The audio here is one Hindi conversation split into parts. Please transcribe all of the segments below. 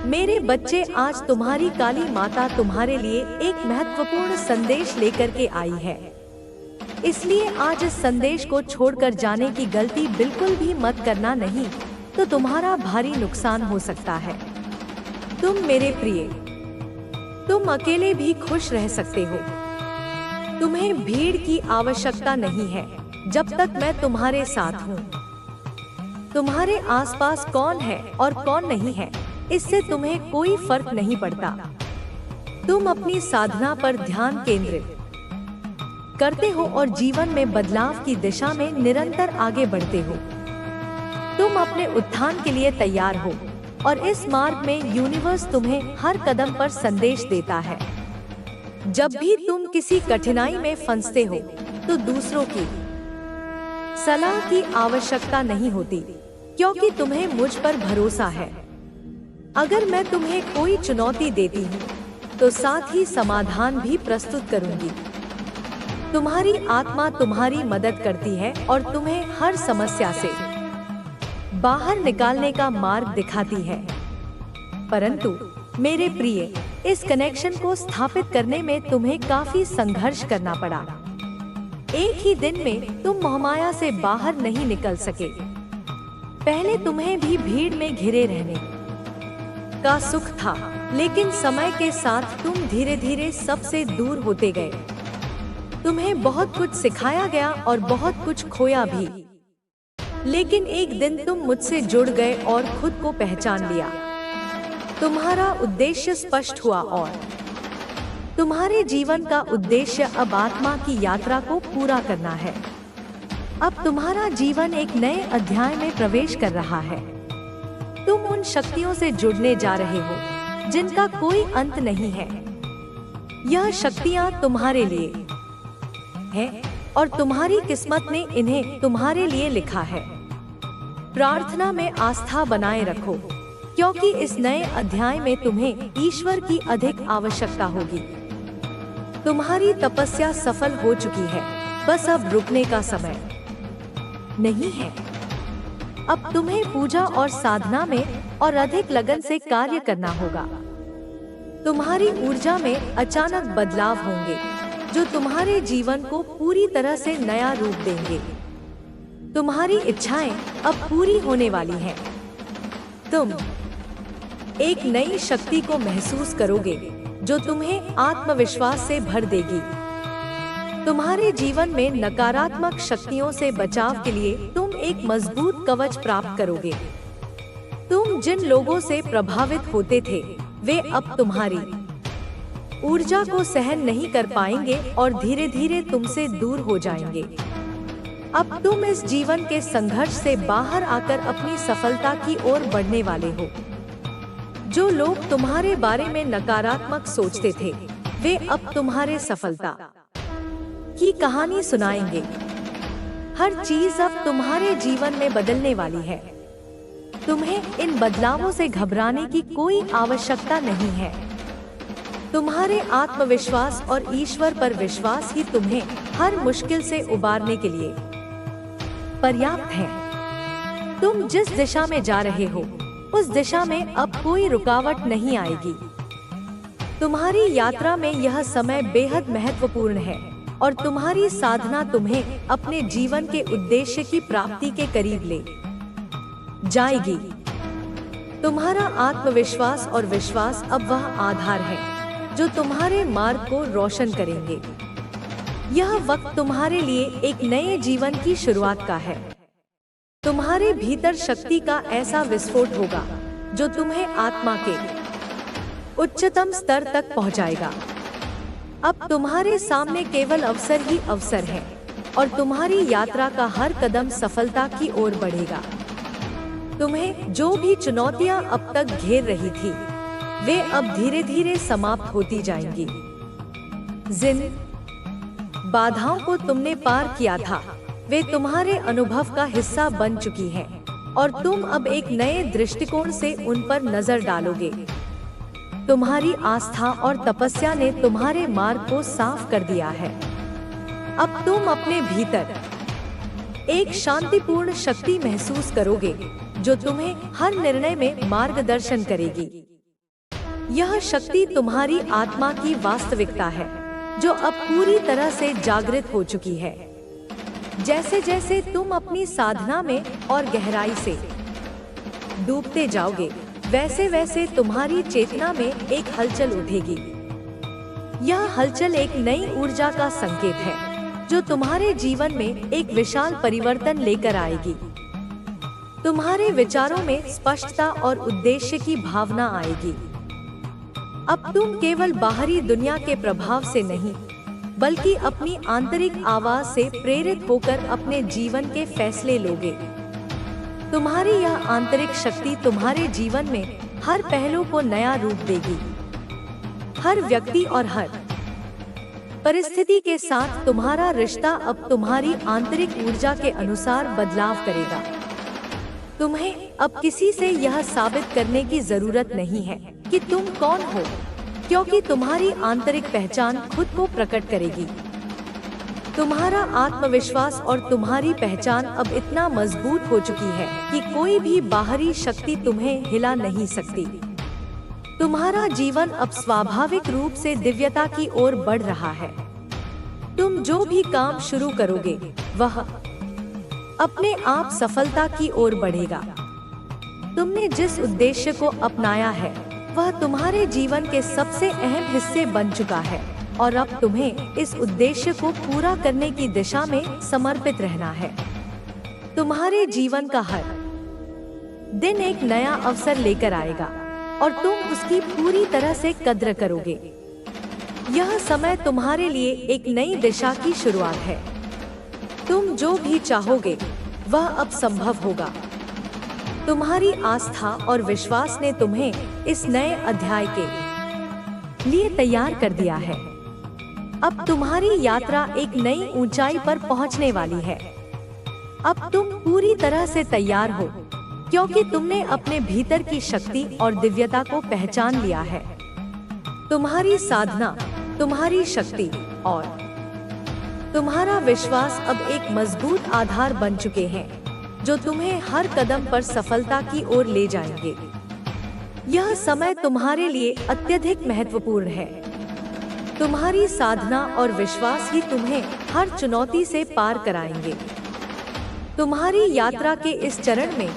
मेरे बच्चे, आज तुम्हारी काली माता तुम्हारे लिए एक महत्वपूर्ण संदेश लेकर के आई है। इसलिए आज इस संदेश को छोड़कर जाने की गलती बिल्कुल भी मत करना, नहीं तो तुम्हारा भारी नुकसान हो सकता है। तुम मेरे प्रिय, तुम अकेले भी खुश रह सकते हो। तुम्हें भीड़ की आवश्यकता नहीं है जब तक मैं तुम्हारे साथ हूँ। तुम्हारे आसपास कौन है और कौन नहीं है, इससे तुम्हें कोई फर्क नहीं पड़ता। तुम अपनी साधना पर ध्यान केंद्रित करते हो और जीवन में बदलाव की दिशा में निरंतर आगे बढ़ते हो। तुम अपने उत्थान के लिए तैयार हो और इस मार्ग में यूनिवर्स तुम्हें हर कदम पर संदेश देता है। जब भी तुम किसी कठिनाई में फंसते हो तो दूसरों की सलाह की आवश्यकता नहीं होती, क्योंकि तुम्हें मुझ पर भरोसा है। अगर मैं तुम्हें कोई चुनौती देती हूँ तो साथ ही समाधान भी प्रस्तुत करूंगी। तुम्हारी आत्मा तुम्हारी मदद करती है और तुम्हें हर समस्या से बाहर निकालने का मार्ग दिखाती है। परंतु मेरे प्रिय, इस कनेक्शन को स्थापित करने में तुम्हें काफी संघर्ष करना पड़ा। एक ही दिन में तुम मोहमाया से बाहर नहीं निकल सके। पहले तुम्हें भी भीड़ में घिरे रहने का सुख था, लेकिन समय के साथ तुम धीरे धीरे सबसे दूर होते गए। तुम्हें बहुत कुछ सिखाया गया और बहुत कुछ खोया भी, लेकिन एक दिन तुम मुझसे जुड़ गए और खुद को पहचान लिया। तुम्हारा उद्देश्य स्पष्ट हुआ और तुम्हारे जीवन का उद्देश्य अब आत्मा की यात्रा को पूरा करना है। अब तुम्हारा जीवन एक नए अध्याय में प्रवेश कर रहा है। तुम उन शक्तियों से जुड़ने जा रहे हो जिनका कोई अंत नहीं है। यह शक्तियाँ तुम्हारे लिए है और तुम्हारी किस्मत ने इन्हें तुम्हारे लिए लिखा है। प्रार्थना में आस्था बनाए रखो, क्योंकि इस नए अध्याय में तुम्हें ईश्वर की अधिक आवश्यकता होगी। तुम्हारी तपस्या सफल हो चुकी है, बस अब रुकने का समय नहीं है। अब तुम्हें पूजा और साधना में और अधिक लगन से कार्य करना होगा। तुम्हारी ऊर्जा में अचानक बदलाव होंगे जो तुम्हारे जीवन को पूरी तरह से नया रूप देंगे। तुम्हारी इच्छाएं अब पूरी होने वाली हैं। तुम एक नई शक्ति को महसूस करोगे जो तुम्हें आत्मविश्वास से भर देगी। तुम्हारे जीवन में नकारात्मक शक्तियों से बचाव के लिए तुम एक मजबूत कवच प्राप्त करोगे। तुम जिन लोगों से प्रभावित होते थे वे अब तुम्हारी ऊर्जा को सहन नहीं कर पाएंगे और धीरे धीरे तुमसे दूर हो जाएंगे। अब तुम इस जीवन के संघर्ष से बाहर आकर अपनी सफलता की ओर बढ़ने वाले हो। जो लोग तुम्हारे बारे में नकारात्मक सोचते थे वे अब तुम्हारे सफलता की कहानी सुनाएंगे। हर चीज अब तुम्हारे जीवन में बदलने वाली है। तुम्हें इन बदलावों से घबराने की कोई आवश्यकता नहीं है। तुम्हारे आत्मविश्वास और ईश्वर पर विश्वास ही तुम्हें हर मुश्किल से उबारने के लिए पर्याप्त है। तुम जिस दिशा में जा रहे हो उस दिशा में अब कोई रुकावट नहीं आएगी। तुम्हारी यात्रा में यह समय बेहद महत्वपूर्ण है और तुम्हारी साधना तुम्हें अपने जीवन के उद्देश्य की प्राप्ति के करीब ले जाएगी। तुम्हारा आत्मविश्वास और विश्वास अब वह आधार है जो तुम्हारे मार्ग को रोशन करेंगे। यह वक्त तुम्हारे लिए एक नए जीवन की शुरुआत का है। तुम्हारे भीतर शक्ति का ऐसा विस्फोट होगा जो तुम्हें आत्मा के उच्चतम स्तर तक पहुंचाएगा। अब तुम्हारे सामने केवल अवसर ही अवसर है और तुम्हारी यात्रा का हर कदम सफलता की ओर बढ़ेगा। तुम्हें जो भी चुनौतियां अब तक घेर रही थी वे अब धीरे धीरे समाप्त होती जाएंगी। जिन बाधाओं को तुमने पार किया था वे तुम्हारे अनुभव का हिस्सा बन चुकी हैं और तुम अब एक नए दृष्टिकोण से उन पर नजर डालोगे। तुम्हारी आस्था और तपस्या ने तुम्हारे मार्ग को साफ कर दिया है। अब तुम अपने भीतर एक शांतिपूर्ण शक्ति महसूस करोगे जो तुम्हें हर निर्णय में मार्गदर्शन करेगी। यह शक्ति तुम्हारी आत्मा की वास्तविकता है, जो अब पूरी तरह से जागृत हो चुकी है। जैसे जैसे तुम अपनी साधना में और गहराई से डूबते जाओगे, वैसे वैसे तुम्हारी चेतना में एक हलचल उठेगी। यह हलचल एक नई ऊर्जा का संकेत है, जो तुम्हारे जीवन में एक विशाल परिवर्तन लेकर आएगी। तुम्हारे विचारों में स्पष्टता और उद्देश्य की भावना आएगी। अब तुम केवल बाहरी दुनिया के प्रभाव से नहीं, बल्कि अपनी आंतरिक आवाज से प्रेरित होकर अपने जीवन के फैसले लोगे। तुम्हारी यह आंतरिक शक्ति तुम्हारे जीवन में हर पहलू को नया रूप देगी। हर व्यक्ति और हर परिस्थिति के साथ तुम्हारा रिश्ता अब तुम्हारी आंतरिक ऊर्जा के अनुसार बदलाव करेगा। तुम्हें अब किसी से यह साबित करने की जरूरत नहीं है कि तुम कौन हो, क्योंकि तुम्हारी आंतरिक पहचान खुद को प्रकट करेगी। तुम्हारा आत्मविश्वास और तुम्हारी पहचान अब इतना मजबूत हो चुकी है कि कोई भी बाहरी शक्ति तुम्हें हिला नहीं सकती। तुम्हारा जीवन अब स्वाभाविक रूप से दिव्यता की ओर बढ़ रहा है। तुम जो भी काम शुरू करोगे, वह अपने आप सफलता की ओर बढ़ेगा। तुमने जिस उद्देश्य को अपनाया है, वह तुम्हारे जीवन के सबसे अहम हिस्से बन चुका है, और अब तुम्हें इस उद्देश्य को पूरा करने की दिशा में समर्पित रहना है। तुम्हारे जीवन का हर दिन एक नया अवसर लेकर आएगा, और तुम उसकी पूरी तरह से कद्र करोगे। यह समय तुम्हारे लिए एक नई दिशा की शुरुआत है। तुम जो भी चाहोगे, वह अब संभव होगा। तुम्हारी आस्था और विश्वास ने तुम्हें इस नए अध्याय के लिए तैयार कर दिया है। अब तुम्हारी यात्रा एक नई ऊंचाई पर पहुंचने वाली है। अब तुम पूरी तरह से तैयार हो, क्योंकि तुमने अपने भीतर की शक्ति और दिव्यता को पहचान लिया है। तुम्हारी साधना, तुम्हारी शक्ति और तुम्हारा विश्वास अब एक मजबूत आधार बन चुके हैं, जो तुम्हें हर कदम पर सफलता की ओर ले जाएंगे। यह समय तुम्हारे लिए अत्यधिक महत्वपूर्ण है। तुम्हारी साधना और विश्वास ही तुम्हें हर चुनौती से पार कराएंगे। तुम्हारी यात्रा के इस चरण में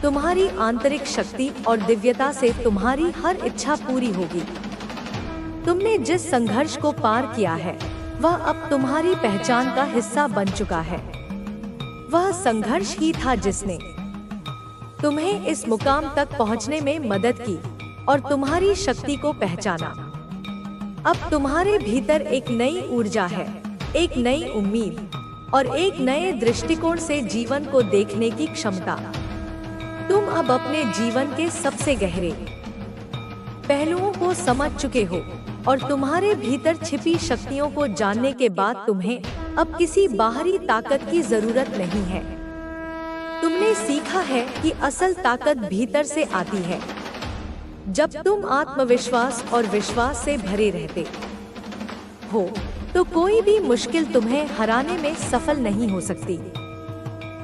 तुम्हारी आंतरिक शक्ति और दिव्यता से तुम्हारी हर इच्छा पूरी होगी। तुमने जिस संघर्ष को पार किया है, वह अब तुम्हारी पहचान का हिस्सा बन चुका है। वह संघर्ष ही था जिसने तुम्हें इस मुकाम तक पहुंचने में मदद की और तुम्हारी शक्ति को पहचाना। अब तुम्हारे भीतर एक नई ऊर्जा है, एक नई उम्मीद और एक नए दृष्टिकोण से जीवन को देखने की क्षमता। तुम अब अपने जीवन के सबसे गहरे पहलुओं को समझ चुके हो, और तुम्हारे भीतर छिपी शक्तियों को जानने के बाद तुम्हें अब किसी बाहरी ताकत की जरूरत नहीं है। तुमने सीखा है कि असल ताकत भीतर से आती है। जब तुम आत्मविश्वास और विश्वास से भरे रहते हो, तो कोई भी मुश्किल तुम्हें हराने में सफल नहीं हो सकती।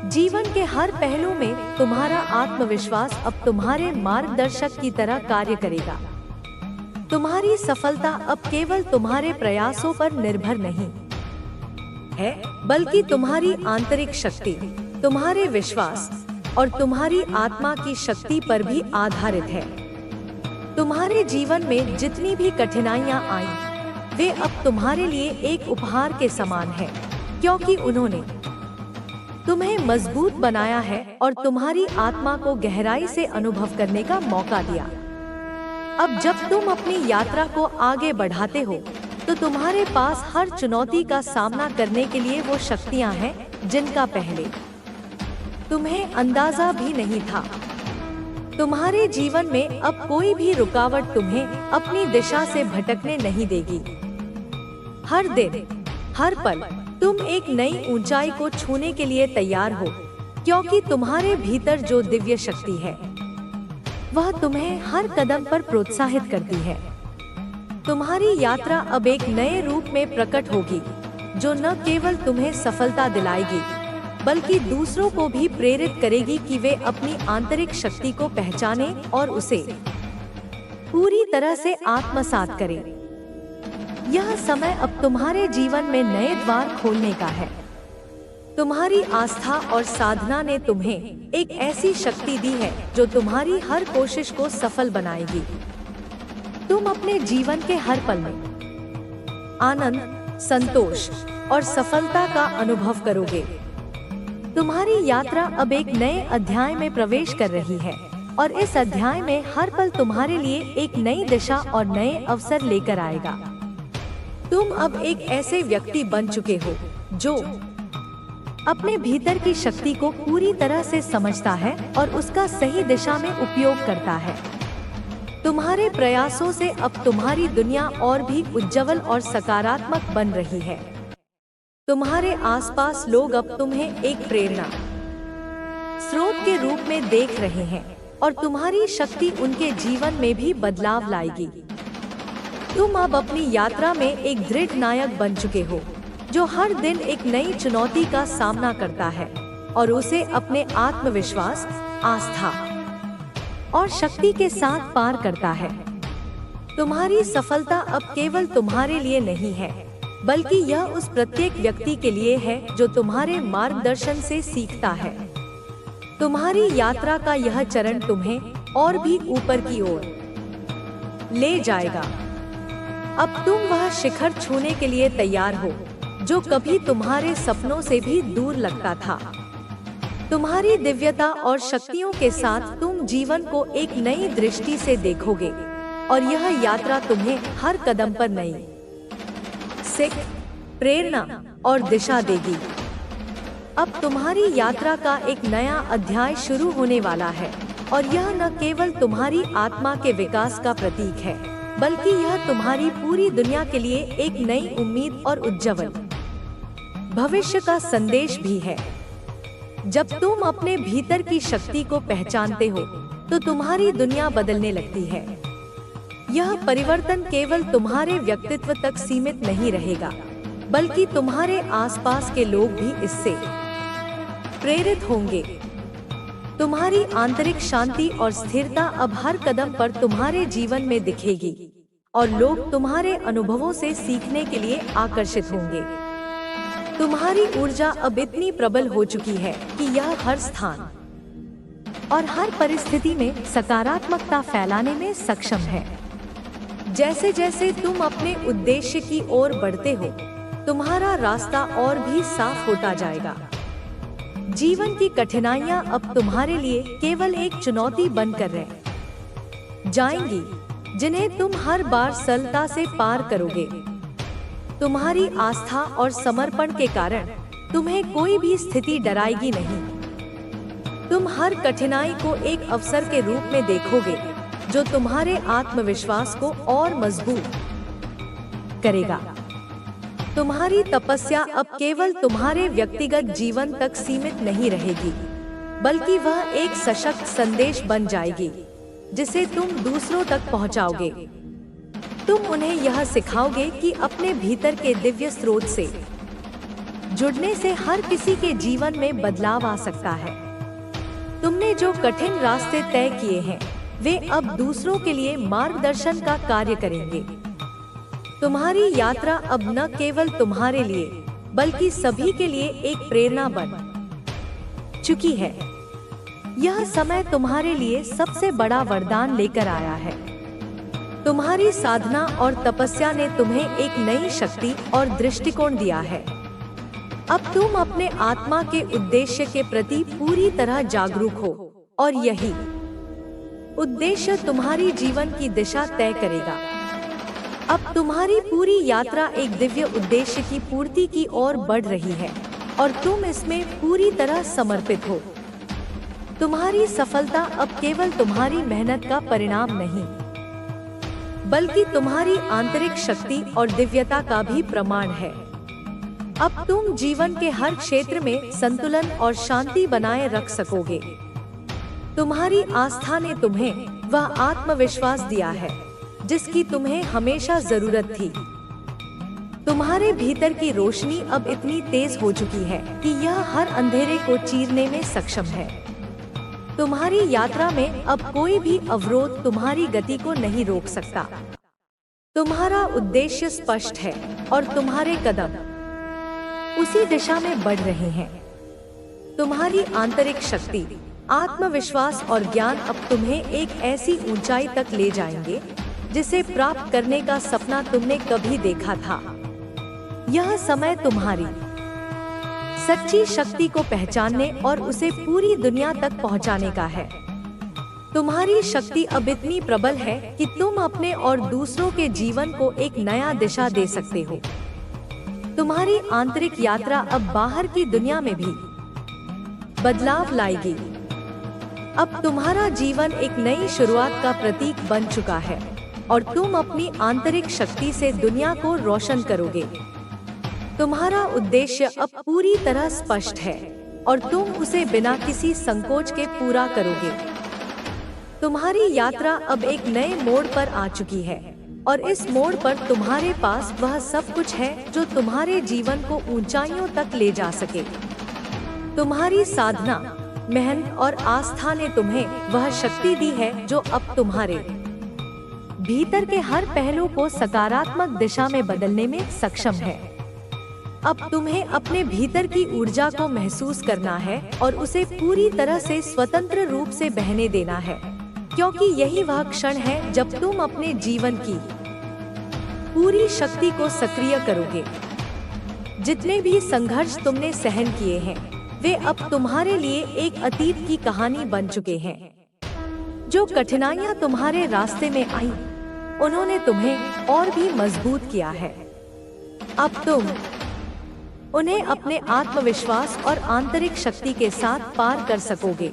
जीवन के हर पहलू में तुम्हारा आत्मविश्वास अब तुम्हारे मार्गदर्शक की तरह कार्य करेगा। तुम्हारी सफलता अब केवल तुम्हारे प्रयासों पर निर्भर नहीं है, बल्कि तुम्हारी आंतरिक शक्ति, तुम्हारे विश्वास और तुम्हारी आत्मा की शक्ति पर भी आधारित है। तुम्हारे जीवन में जितनी भी कठिनाइयां आई, वे अब तुम्हारे लिए एक उपहार के समान है, क्योंकि उन्होंने तुम्हें मजबूत बनाया है और तुम्हारी आत्मा को गहराई से अनुभव करने का मौका दिया। अब जब तुम अपनी यात्रा को आगे बढ़ाते हो, तो तुम्हारे पास हर चुनौती का सामना करने के लिए वो शक्तियां हैं जिनका पहले तुम्हें अंदाजा भी नहीं था। तुम्हारे जीवन में अब कोई भी रुकावट तुम्हें अपनी दिशा से भटकने नहीं देगी। हर दिन, हर पल तुम एक नई ऊंचाई को छूने के लिए तैयार हो, क्योंकि तुम्हारे भीतर जो दिव्य शक्ति है, वह तुम्हें हर कदम पर प्रोत्साहित करती है। तुम्हारी यात्रा अब एक नए रूप में प्रकट होगी, जो न केवल तुम्हें सफलता दिलाएगी, बल्कि दूसरों को भी प्रेरित करेगी कि वे अपनी आंतरिक शक्ति को पहचानें और उसे पूरी तरह से आत्मसात करें। यह समय अब तुम्हारे जीवन में नए द्वार खोलने का है। तुम्हारी आस्था और साधना ने तुम्हें एक ऐसी शक्ति दी है जो तुम्हारी हर कोशिश को सफल बनाएगी। तुम अपने जीवन के हर पल में आनंद, संतोष और सफलता का अनुभव करोगे। तुम्हारी यात्रा अब एक नए अध्याय में प्रवेश कर रही है और इस अध्याय में हर पल तुम्हारे लिए एक नई दिशा और नए अवसर लेकर आएगा। तुम अब एक ऐसे व्यक्ति बन चुके हो जो अपने भीतर की शक्ति को पूरी तरह से समझता है और उसका सही दिशा में उपयोग करता है। तुम्हारे प्रयासों से अब तुम्हारी दुनिया और भी उज्जवल और सकारात्मक बन रही है। तुम्हारे आसपास लोग अब तुम्हें एक प्रेरणा स्रोत के रूप में देख रहे हैं और तुम्हारी शक्ति उनके जीवन में भी बदलाव लाएगी। तुम अब अपनी यात्रा में एक दृढ़ नायक बन चुके हो जो हर दिन एक नई चुनौती का सामना करता है और उसे अपने आत्मविश्वास, आस्था और शक्ति के साथ पार करता है। तुम्हारी सफलता अब केवल तुम्हारे लिए नहीं है, बल्कि यह उस प्रत्येक व्यक्ति के लिए है जो तुम्हारे मार्गदर्शन से सीखता है। तुम्हारी यात्रा का यह चरण तुम्हें और भी ऊपर की ओर ले जाएगा। अब तुम वह शिखर छूने के लिए तैयार हो जो कभी तुम्हारे सपनों से भी दूर लगता था। तुम्हारी दिव्यता और शक्तियों के साथ तुम जीवन को एक नई दृष्टि से देखोगे और यह यात्रा तुम्हें हर कदम पर नई सीख, प्रेरणा और दिशा देगी। अब तुम्हारी यात्रा का एक नया अध्याय शुरू होने वाला है और यह न केवल तुम्हारी आत्मा के विकास का प्रतीक है, बल्कि यह तुम्हारी पूरी दुनिया के लिए एक नई उम्मीद और उज्जवल भविष्य का संदेश भी है। जब तुम अपने भीतर की शक्ति को पहचानते हो तो तुम्हारी दुनिया बदलने लगती है। यह परिवर्तन केवल तुम्हारे व्यक्तित्व तक सीमित नहीं रहेगा, बल्कि तुम्हारे आसपास के लोग भी इससे प्रेरित होंगे। तुम्हारी आंतरिक शांति और स्थिरता अब हर कदम पर तुम्हारे जीवन में दिखेगी और लोग तुम्हारे अनुभवों से सीखने के लिए आकर्षित होंगे। तुम्हारी ऊर्जा अब इतनी प्रबल हो चुकी है कि यह हर स्थान और हर परिस्थिति में सकारात्मकता फैलाने में सक्षम है। जैसे जैसे तुम अपने उद्देश्य की ओर बढ़ते हो, तुम्हारा रास्ता और भी साफ होता जाएगा। जीवन की कठिनाइयां अब तुम्हारे लिए केवल एक चुनौती बनकर रह जाएंगी, जिन्हें तुम हर बार सरलता से पार करोगे। तुम्हारी आस्था और समर्पण के कारण तुम्हें कोई भी स्थिति डराएगी नहीं। तुम हर कठिनाई को एक अवसर के रूप में देखोगे जो तुम्हारे आत्मविश्वास को और मजबूत करेगा। तुम्हारी तपस्या अब केवल तुम्हारे व्यक्तिगत जीवन तक सीमित नहीं रहेगी, बल्कि वह एक सशक्त संदेश बन जाएगी जिसे तुम दूसरों तक पहुंचाओगे। तुम उन्हें यह सिखाओगे कि अपने भीतर के दिव्य स्रोत से जुड़ने से हर किसी के जीवन में बदलाव आ सकता है। तुमने जो कठिन रास्ते तय किए हैं, वे अब दूसरों के लिए मार्गदर्शन का कार्य करेंगे। तुम्हारी यात्रा अब न केवल तुम्हारे लिए, बल्कि सभी के लिए एक प्रेरणा बन चुकी है। यह समय तुम्हारे लिए सबसे बड़ा वरदान लेकर आया है। तुम्हारी साधना और तपस्या ने तुम्हें एक नई शक्ति और दृष्टिकोण दिया है। अब तुम अपने आत्मा के उद्देश्य के प्रति पूरी तरह जागरूक हो और यही उद्देश्य तुम्हारी जीवन की दिशा तय करेगा। अब तुम्हारी पूरी यात्रा एक दिव्य उद्देश्य की पूर्ति की ओर बढ़ रही है और तुम इसमें पूरी तरह समर्पित हो। तुम्हारी सफलता अब केवल तुम्हारी मेहनत का परिणाम नहीं, बल्कि तुम्हारी आंतरिक शक्ति और दिव्यता का भी प्रमाण है। अब तुम जीवन के हर क्षेत्र में संतुलन और शांति बनाए रख सकोगे। तुम्हारी आस्था ने तुम्हें वह आत्मविश्वास दिया है जिसकी तुम्हें हमेशा जरूरत थी। तुम्हारे भीतर की रोशनी अब इतनी तेज हो चुकी है कि यह हर अंधेरे को चीरने में सक्षम है। तुम्हारी यात्रा में अब कोई भी अवरोध तुम्हारी गति को नहीं रोक सकता। तुम्हारा उद्देश्य स्पष्ट है और तुम्हारे कदम उसी दिशा में बढ़ रहे हैं। तुम्हारी आंतरिक शक्ति, आत्मविश्वास और ज्ञान अब तुम्हें एक ऐसी ऊंचाई तक ले जाएंगे जिसे प्राप्त करने का सपना तुमने कभी देखा था। यह समय तुम्हारी सच्ची शक्ति को पहचानने और उसे पूरी दुनिया तक पहुंचाने का है। तुम्हारी शक्ति अब इतनी प्रबल है कि तुम अपने और दूसरों के जीवन को एक नया दिशा दे सकते हो। तुम्हारी आंतरिक यात्रा अब बाहर की दुनिया में भी बदलाव लाएगी। अब तुम्हारा जीवन एक नई शुरुआत का प्रतीक बन चुका है और तुम अपनी आंतरिक शक्ति से दुनिया को रोशन करोगे। तुम्हारा उद्देश्य अब पूरी तरह स्पष्ट है और तुम उसे बिना किसी संकोच के पूरा करोगे। तुम्हारी यात्रा अब एक नए मोड़ पर आ चुकी है और इस मोड़ पर तुम्हारे पास वह सब कुछ है जो तुम्हारे जीवन को ऊंचाइयों तक ले जा सके। तुम्हारी साधना, मेहनत और आस्था ने तुम्हें वह शक्ति दी है जो अब तुम्हारे भीतर के हर पहलू को सकारात्मक दिशा में बदलने में सक्षम है। अब तुम्हें अपने भीतर की ऊर्जा को महसूस करना है और उसे पूरी तरह से स्वतंत्र रूप से बहने देना है, क्योंकि यही वह क्षण है जब तुम अपने जीवन की पूरी शक्ति को सक्रिय करोगे। जितने भी संघर्ष तुमने सहन किए हैं, वे अब तुम्हारे लिए एक अतीत की कहानी बन चुके हैं। जो कठिनाइयां तुम्हारे रास्ते में आई, उन्होंने तुम्हें और भी मजबूत किया है। अब तुम उन्हें अपने आत्मविश्वास और आंतरिक शक्ति के साथ पार कर सकोगे।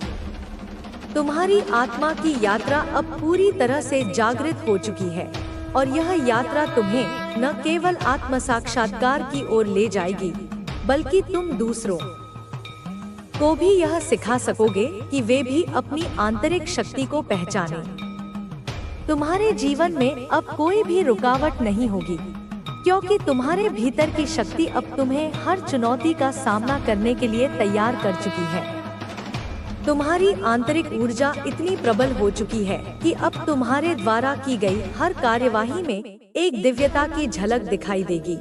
तुम्हारी आत्मा की यात्रा अब पूरी तरह से जागृत हो चुकी है और यह यात्रा तुम्हें न केवल आत्म साक्षात्कार की ओर ले जाएगी, बल्कि तुम दूसरों को भी यह सिखा सकोगे कि वे भी अपनी आंतरिक शक्ति को पहचानें। तुम्हारे जीवन में अब कोई भी रुकावट नहीं होगी, क्योंकि तुम्हारे भीतर की शक्ति अब तुम्हें हर चुनौती का सामना करने के लिए तैयार कर चुकी है। तुम्हारी आंतरिक ऊर्जा इतनी प्रबल हो चुकी है कि अब तुम्हारे द्वारा की गई हर कार्यवाही में एक दिव्यता की झलक दिखाई देगी।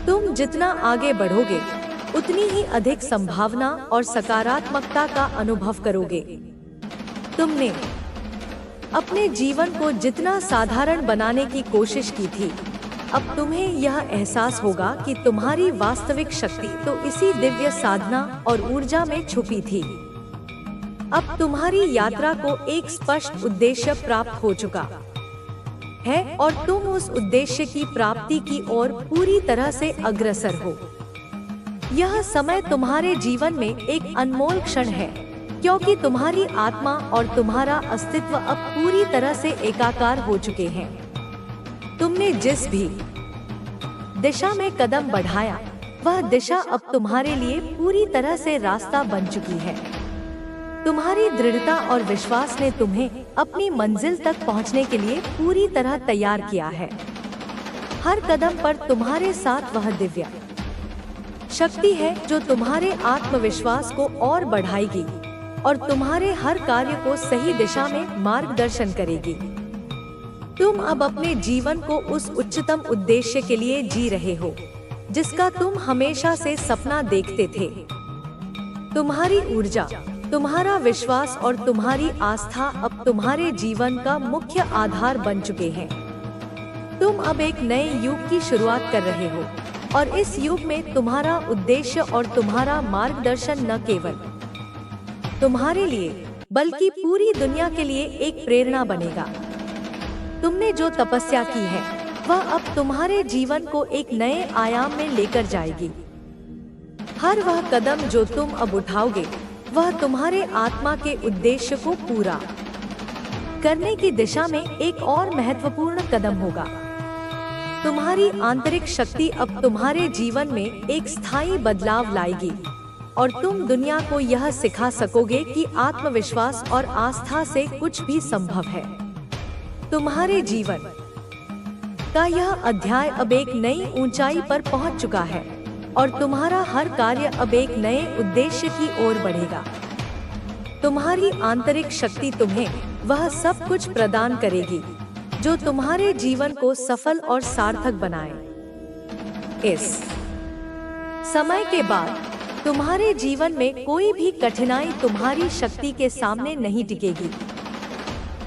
तुम जितना आगे बढ़ोगे, उतनी ही अधिक संभावना और सकारात्मकता का अनुभव करोगे। तुमने अपने जीवन को जितना साधारण बनाने की कोशिश की थी, अब तुम्हें यह एहसास होगा कि तुम्हारी वास्तविक शक्ति तो इसी दिव्य साधना और ऊर्जा में छुपी थी। अब तुम्हारी यात्रा को एक स्पष्ट उद्देश्य प्राप्त हो चुका है और तुम उस उद्देश्य की प्राप्ति की ओर पूरी तरह से अग्रसर हो। यह समय तुम्हारे जीवन में एक अनमोल क्षण है, क्योंकि तुम्हारी आत्मा और तुम्हारा अस्तित्व अब पूरी तरह से एकाकार हो चुके हैं। तुमने जिस भी दिशा में कदम बढ़ाया, वह दिशा अब तुम्हारे लिए पूरी तरह से रास्ता बन चुकी है। तुम्हारी दृढ़ता और विश्वास ने तुम्हें अपनी मंजिल तक पहुंचने के लिए पूरी तरह तैयार किया है। हर कदम पर तुम्हारे साथ वह दिव्य शक्ति है जो तुम्हारे आत्मविश्वास को और बढ़ाएगी और तुम्हारे हर कार्य को सही दिशा में मार्गदर्शन करेगी। तुम अब अपने जीवन को उस उच्चतम उद्देश्य के लिए जी रहे हो जिसका तुम हमेशा से सपना देखते थे। तुम्हारी ऊर्जा, तुम्हारा विश्वास और तुम्हारी आस्था अब तुम्हारे जीवन का मुख्य आधार बन चुके हैं। तुम अब एक नए युग की शुरुआत कर रहे हो और इस युग में तुम्हारा उद्देश्य और तुम्हारा मार्गदर्शन न केवल तुम्हारे लिए बल्कि पूरी दुनिया के लिए एक प्रेरणा बनेगा। तुमने जो तपस्या की है, वह अब तुम्हारे जीवन को एक नए आयाम में लेकर जाएगी। हर वह कदम जो तुम अब उठाओगे, वह तुम्हारे आत्मा के उद्देश्य को पूरा करने की दिशा में एक और महत्वपूर्ण कदम होगा। तुम्हारी आंतरिक शक्ति अब तुम्हारे जीवन में एक स्थायी बदलाव लाएगी और तुम दुनिया को यह सिखा सकोगे कि आत्मविश्वास और आस्था से कुछ भी संभव है। तुम्हारे जीवन का यह अध्याय अब एक नई ऊंचाई पर पहुंच चुका है और तुम्हारा हर कार्य अब एक नए उद्देश्य की ओर बढ़ेगा। तुम्हारी आंतरिक शक्ति तुम्हें वह सब कुछ प्रदान करेगी जो तुम्हारे जीवन को सफल और सार्थक बनाए। इस समय के बाद तुम्हारे जीवन में कोई भी कठिनाई तुम्हारी शक्ति के सामने नहीं टिकेगी।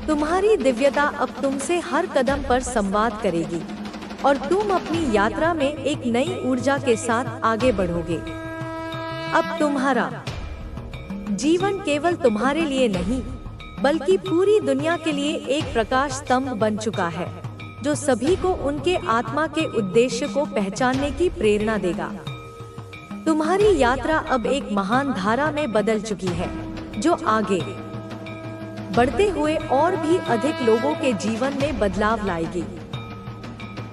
तुम्हारी दिव्यता अब तुमसे हर कदम पर संवाद करेगी और तुम अपनी यात्रा में एक नई ऊर्जा के साथ आगे बढ़ोगे। अब तुम्हारा जीवन केवल तुम्हारे लिए नहीं बल्कि पूरी दुनिया के लिए एक प्रकाश स्तंभ बन चुका है जो सभी को उनके आत्मा के उद्देश्य को पहचानने की प्रेरणा देगा। तुम्हारी यात्रा अब एक महान धारा में बदल चुकी है जो आगे बढ़ते हुए और भी अधिक लोगों के जीवन में बदलाव लाएगी।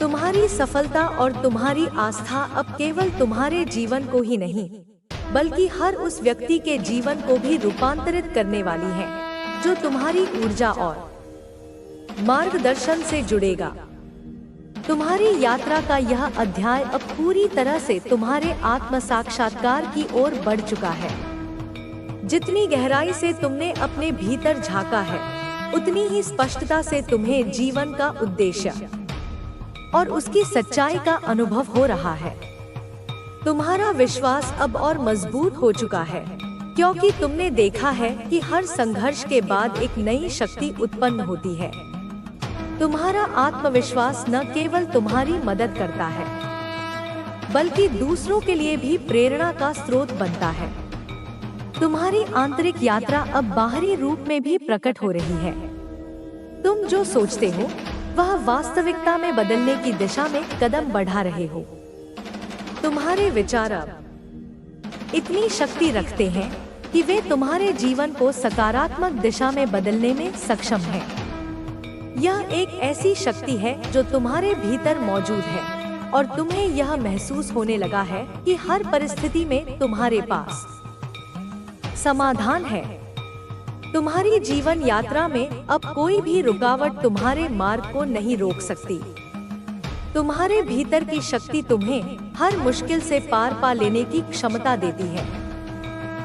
तुम्हारी सफलता और तुम्हारी आस्था अब केवल तुम्हारे जीवन को ही नहीं बल्कि हर उस व्यक्ति के जीवन को भी रूपांतरित करने वाली है जो तुम्हारी ऊर्जा और मार्गदर्शन से जुड़ेगा। तुम्हारी यात्रा का यह अध्याय अब पूरी तरह से तुम्हारे आत्म साक्षात्कार की ओर बढ़ चुका है। जितनी गहराई से तुमने अपने भीतर झांका है उतनी ही स्पष्टता से तुम्हें जीवन का उद्देश्य और उसकी सच्चाई का अनुभव हो रहा है। तुम्हारा विश्वास अब और मजबूत हो चुका है क्योंकि तुमने देखा है कि हर संघर्ष के बाद एक नई शक्ति उत्पन्न होती है। तुम्हारा आत्मविश्वास न केवल तुम्हारी मदद करता है बल्कि दूसरों के लिए भी प्रेरणा का स्रोत बनता है। तुम्हारी आंतरिक यात्रा अब बाहरी रूप में भी प्रकट हो रही है। तुम जो सोचते हो वह वास्तविकता में बदलने की दिशा में कदम बढ़ा रहे हो। तुम्हारे विचार अब इतनी शक्ति रखते हैं कि वे तुम्हारे जीवन को सकारात्मक दिशा में बदलने में सक्षम हैं। यह एक ऐसी शक्ति है जो तुम्हारे भीतर मौजूद है और तुम्हें यह महसूस होने लगा है कि हर परिस्थिति में तुम्हारे पास समाधान है। तुम्हारी जीवन यात्रा में अब कोई भी रुकावट तुम्हारे मार्ग को नहीं रोक सकती। तुम्हारे भीतर की शक्ति तुम्हें हर मुश्किल से पार पा लेने की क्षमता देती है।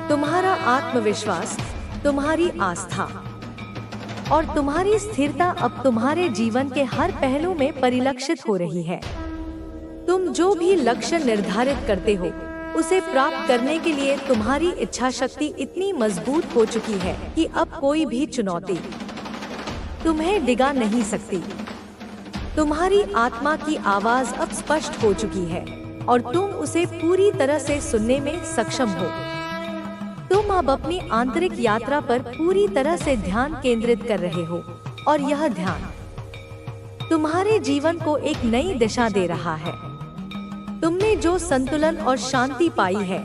तुम्हारा आत्मविश्वास, तुम्हारी आस्था और तुम्हारी स्थिरता अब तुम्हारे जीवन के हर पहलू में परिलक्षित हो रही है। तुम जो भी लक्ष्य निर्धारित करते हो उसे प्राप्त करने के लिए तुम्हारी इच्छा शक्ति इतनी मजबूत हो चुकी है कि अब कोई भी चुनौती तुम्हें डिगा नहीं सकती। तुम्हारी आत्मा की आवाज अब स्पष्ट हो चुकी है और तुम उसे पूरी तरह से सुनने में सक्षम हो। तुम अब अपनी आंतरिक यात्रा पर पूरी तरह से ध्यान केंद्रित कर रहे हो और यह ध्यान तुम्हारे जीवन को एक नई दिशा दे रहा है। तुमने जो संतुलन और शांति पाई है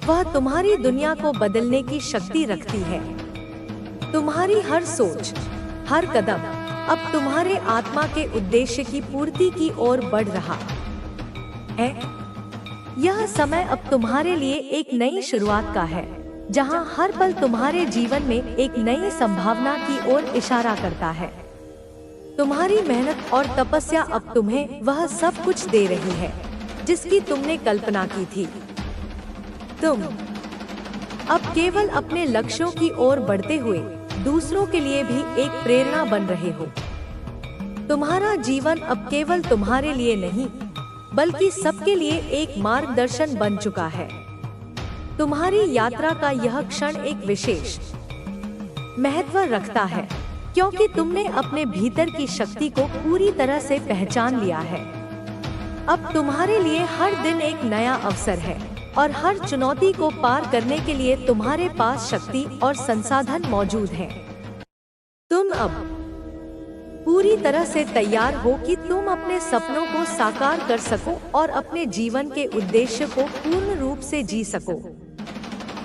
वह तुम्हारी दुनिया को बदलने की शक्ति रखती है। तुम्हारी हर सोच, हर कदम अब तुम्हारे आत्मा के उद्देश्य की पूर्ति की ओर बढ़ रहा है। यह समय अब तुम्हारे लिए एक नई शुरुआत का है जहां हर पल तुम्हारे जीवन में एक नई संभावना की ओर इशारा करता है। तुम्हारी मेहनत और तपस्या अब तुम्हें वह सब कुछ दे रही है जिसकी तुमने कल्पना की थी। तुम अब केवल अपने लक्ष्यों की ओर बढ़ते हुए दूसरों के लिए भी एक प्रेरणा बन रहे हो। तुम्हारा जीवन अब केवल तुम्हारे लिए नहीं बल्कि सबके लिए एक मार्गदर्शन बन चुका है। तुम्हारी यात्रा का यह क्षण एक विशेष महत्व रखता है क्योंकि तुमने अपने भीतर की शक्ति को पूरी तरह से पहचान लिया है। अब तुम्हारे लिए हर दिन एक नया अवसर है और हर चुनौती को पार करने के लिए तुम्हारे पास शक्ति और संसाधन मौजूद हैं। तुम अब पूरी तरह से तैयार हो कि तुम अपने सपनों को साकार कर सको और अपने जीवन के उद्देश्य को पूर्ण रूप से जी सको।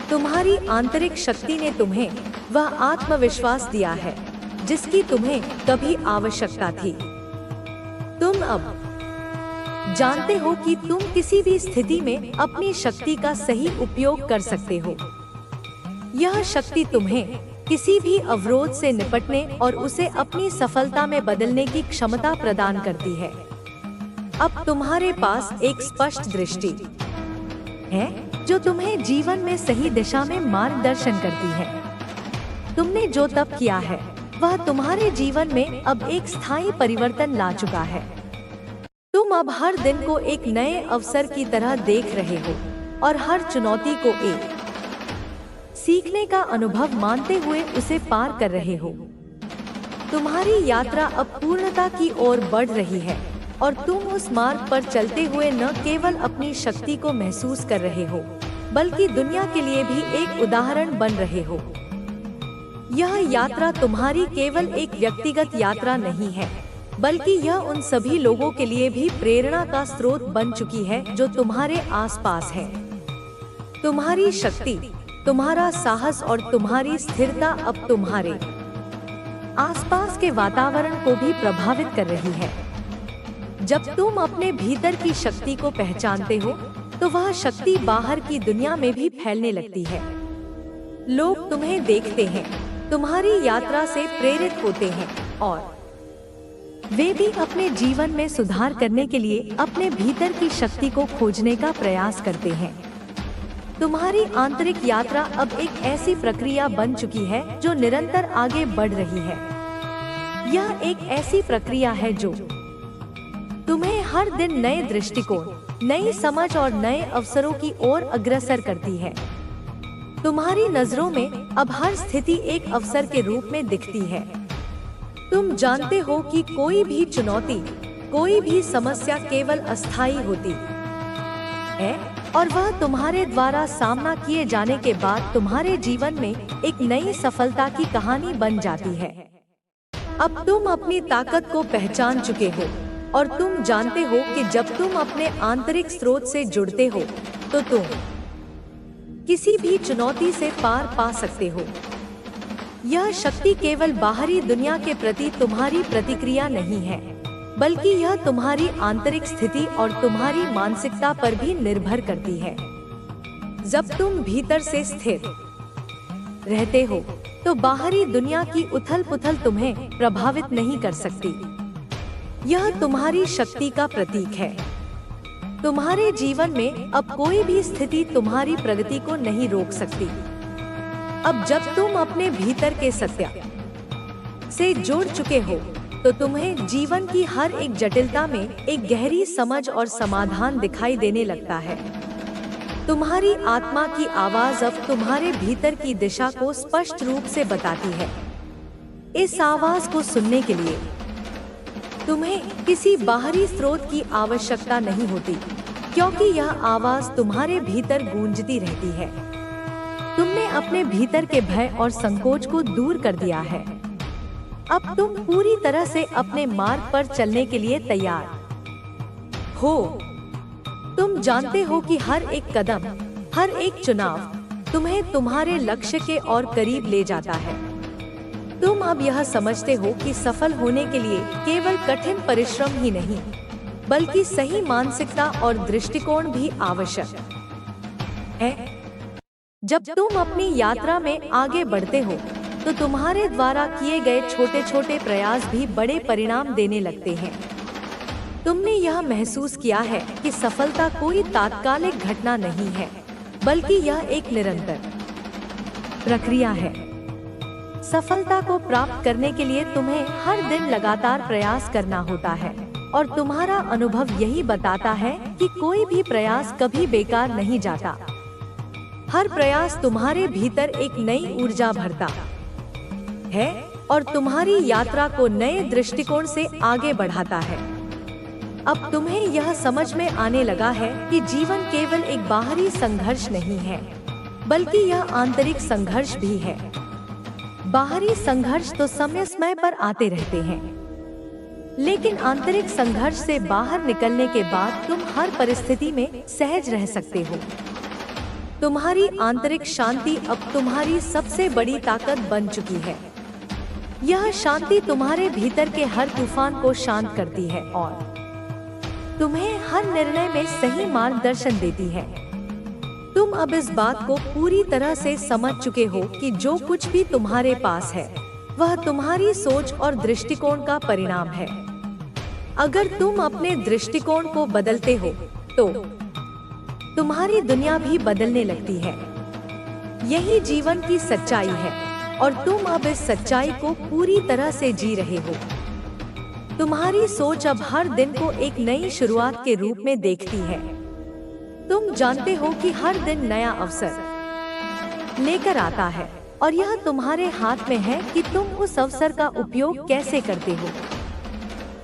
तुम्हारी आंतरिक शक्ति ने तुम्हें वह आत्मविश्वास दिया है जिसकी तुम्हें कभी आवश्यकता थी। तुम अब जानते हो कि तुम किसी भी स्थिति में अपनी शक्ति का सही उपयोग कर सकते हो। यह शक्ति तुम्हें किसी भी अवरोध से निपटने और उसे अपनी सफलता में बदलने की क्षमता प्रदान करती है। अब तुम्हारे पास एक स्पष्ट दृष्टि है जो तुम्हें जीवन में सही दिशा में मार्गदर्शन करती है। तुमने जो तप किया है वह तुम्हारे जीवन में अब एक स्थायी परिवर्तन ला चुका है। तुम अब हर दिन को एक नए अवसर की तरह देख रहे हो और हर चुनौती को एक सीखने का अनुभव मानते हुए उसे पार कर रहे हो। तुम्हारी यात्रा अब पूर्णता की ओर बढ़ रही है और तुम उस मार्ग पर चलते हुए न केवल अपनी शक्ति को महसूस कर रहे हो बल्कि दुनिया के लिए भी एक उदाहरण बन रहे हो। यह यात्रा तुम्हारी केवल एक व्यक्तिगत यात्रा नहीं है बल्कि यह उन सभी लोगों के लिए भी प्रेरणा का स्रोत बन चुकी है जो तुम्हारे आसपास है। तुम्हारी शक्ति, तुम्हारा साहस और तुम्हारी स्थिरता अब तुम्हारे आसपास के वातावरण को भी प्रभावित कर रही है। जब तुम अपने भीतर की शक्ति को पहचानते हो तो वह शक्ति बाहर की दुनिया में भी फैलने लगती है। लोग तुम्हें देखते हैं, तुम्हारी यात्रा से प्रेरित होते हैं और वे भी अपने जीवन में सुधार करने के लिए अपने भीतर की शक्ति को खोजने का प्रयास करते हैं। तुम्हारी आंतरिक यात्रा अब एक ऐसी प्रक्रिया बन चुकी है जो निरंतर आगे बढ़ रही है। यह एक ऐसी प्रक्रिया है जो तुम्हें हर दिन नए दृष्टिकोण, नई समझ और नए अवसरों की ओर अग्रसर करती है। तुम्हारी नजरों में अब हर स्थिति एक अवसर के रूप में दिखती है। तुम जानते हो कि कोई भी चुनौती, कोई भी समस्या केवल अस्थायी होती है और वह तुम्हारे द्वारा सामना किए जाने के बाद तुम्हारे जीवन में एक नई सफलता की कहानी बन जाती है। अब तुम अपनी ताकत को पहचान चुके हो और तुम जानते हो कि जब तुम अपने आंतरिक स्रोत से जुड़ते हो तो तुम किसी भी चुनौती से पार पा सकते हो। यह शक्ति केवल बाहरी दुनिया के प्रति तुम्हारी प्रतिक्रिया नहीं है बल्कि यह तुम्हारी आंतरिक स्थिति और तुम्हारी मानसिकता पर भी निर्भर करती है। जब तुम भीतर से स्थिर रहते हो तो बाहरी दुनिया की उथल-पुथल तुम्हें प्रभावित नहीं कर सकती। यह तुम्हारी शक्ति का प्रतीक है। तुम्हारे जीवन में अब कोई भी स्थिति तुम्हारी प्रगति को नहीं रोक सकती। अब जब तुम अपने भीतर के सत्य से जुड़ चुके हो तो तुम्हें जीवन की हर एक जटिलता में एक गहरी समझ और समाधान दिखाई देने लगता है। तुम्हारी आत्मा की आवाज अब तुम्हारे भीतर की दिशा को स्पष्ट रूप से बताती है। इस आवाज को सुनने के लिए तुम्हें किसी बाहरी स्रोत की आवश्यकता नहीं होती क्योंकि यह आवाज तुम्हारे भीतर गूंजती रहती है। तुमने अपने भीतर के भय और संकोच को दूर कर दिया है। अब तुम पूरी तरह से अपने मार्ग पर चलने के लिए तैयार हो। तुम जानते हो कि हर एक कदम, हर एक चुनाव तुम्हें तुम्हारे लक्ष्य के और करीब ले जाता है। तुम अब यह समझते हो कि सफल होने के लिए केवल कठिन परिश्रम ही नहीं बल्कि सही मानसिकता और दृष्टिकोण भी आवश्यक है। जब तुम अपनी यात्रा में आगे बढ़ते हो तो तुम्हारे द्वारा किए गए छोटे छोटे प्रयास भी बड़े परिणाम देने लगते हैं। तुमने यह महसूस किया है कि सफलता कोई तात्कालिक घटना नहीं है बल्कि यह एक निरंतर प्रक्रिया है। सफलता को प्राप्त करने के लिए तुम्हें हर दिन लगातार प्रयास करना होता है और तुम्हारा अनुभव यही बताता है कि कोई भी प्रयास कभी बेकार नहीं जाता। हर प्रयास तुम्हारे भीतर एक नई ऊर्जा भरता है और तुम्हारी यात्रा को नए दृष्टिकोण से आगे बढ़ाता है। अब तुम्हें यह समझ में आने लगा है कि जीवन केवल एक बाहरी संघर्ष नहीं है बल्कि यह आंतरिक संघर्ष भी है। बाहरी संघर्ष तो समय समय पर आते रहते हैं, लेकिन आंतरिक संघर्ष से बाहर निकलने के बाद तुम हर परिस्थिति में सहज रह सकते हो। तुम्हारी आंतरिक शांति अब तुम्हारी सबसे बड़ी ताकत बन चुकी है। यह शांति तुम्हारे भीतर के हर तूफान को शांत करती है और तुम्हें हर निर्णय में सही मार्गदर्शन देती है। तुम अब इस बात को पूरी तरह से समझ चुके हो कि जो कुछ भी तुम्हारे पास है वह तुम्हारी सोच और दृष्टिकोण का परिणाम है। अगर तुम अपने दृष्टिकोण को बदलते हो तो तुम्हारी दुनिया भी बदलने लगती है। यही जीवन की सच्चाई है। और तुम अब इस सच्चाई को पूरी तरह से जी रहे हो। तुम्हारी सोच अब हर दिन को एक नई शुरुआत के रूप में देखती है। तुम जानते हो कि हर दिन नया अवसर लेकर आता है और यह तुम्हारे हाथ में है कि तुम उस अवसर का उपयोग कैसे करते हो।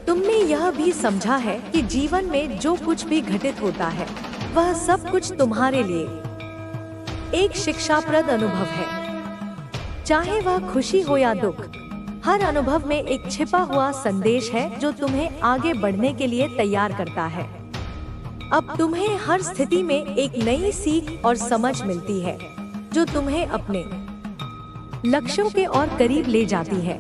तुमने यह भी समझा है कि जीवन में जो कुछ भी घटित होता है वह सब कुछ तुम्हारे लिए एक शिक्षाप्रद अनुभव है। चाहे वह खुशी हो या दुख, हर अनुभव में एक छिपा हुआ संदेश है जो तुम्हें आगे बढ़ने के लिए तैयार करता है। अब तुम्हें हर स्थिति में एक नई सीख और समझ मिलती है जो तुम्हें अपने लक्ष्यों के और करीब ले जाती है।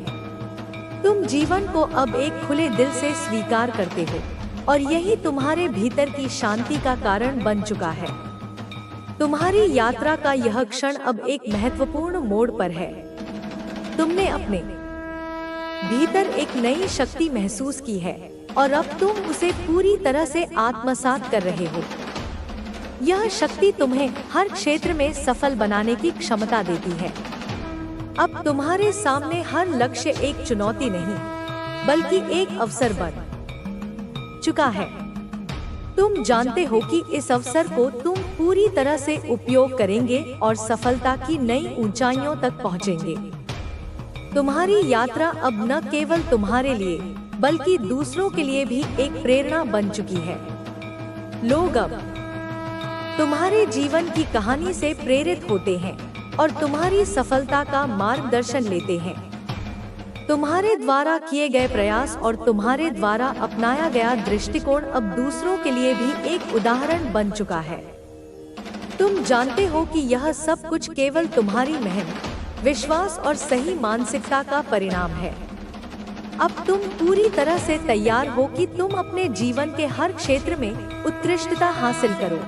तुम जीवन को अब एक खुले दिल से स्वीकार करते हो और यही तुम्हारे भीतर की शांति का कारण बन चुका है। तुम्हारी यात्रा का यह क्षण अब एक महत्वपूर्ण मोड़ पर है। तुमने अपने भीतर एक नई शक्ति महसूस की है और अब तुम उसे पूरी तरह से आत्मसात कर रहे हो। यह शक्ति तुम्हें हर क्षेत्र में सफल बनाने की क्षमता देती है। अब तुम्हारे सामने हर लक्ष्य एक चुनौती नहीं बल्कि एक अवसर बन चुका है। तुम जानते हो कि इस अवसर को तुम पूरी तरह से उपयोग करेंगे और सफलता की नई ऊंचाइयों तक पहुंचेंगे। तुम्हारी यात्रा अब न केवल तुम्हारे लिए बल्कि दूसरों के लिए भी एक प्रेरणा बन चुकी है। लोग अब तुम्हारे जीवन की कहानी से प्रेरित होते हैं और तुम्हारी सफलता का मार्गदर्शन लेते हैं। तुम्हारे द्वारा किए गए प्रयास और तुम्हारे द्वारा अपनाया गया दृष्टिकोण अब दूसरों के लिए भी एक उदाहरण बन चुका है। तुम जानते हो कि यह सब कुछ केवल तुम्हारी मेहनत, विश्वास और सही मानसिकता का परिणाम है। अब तुम पूरी तरह से तैयार हो कि तुम अपने जीवन के हर क्षेत्र में उत्कृष्टता हासिल करो।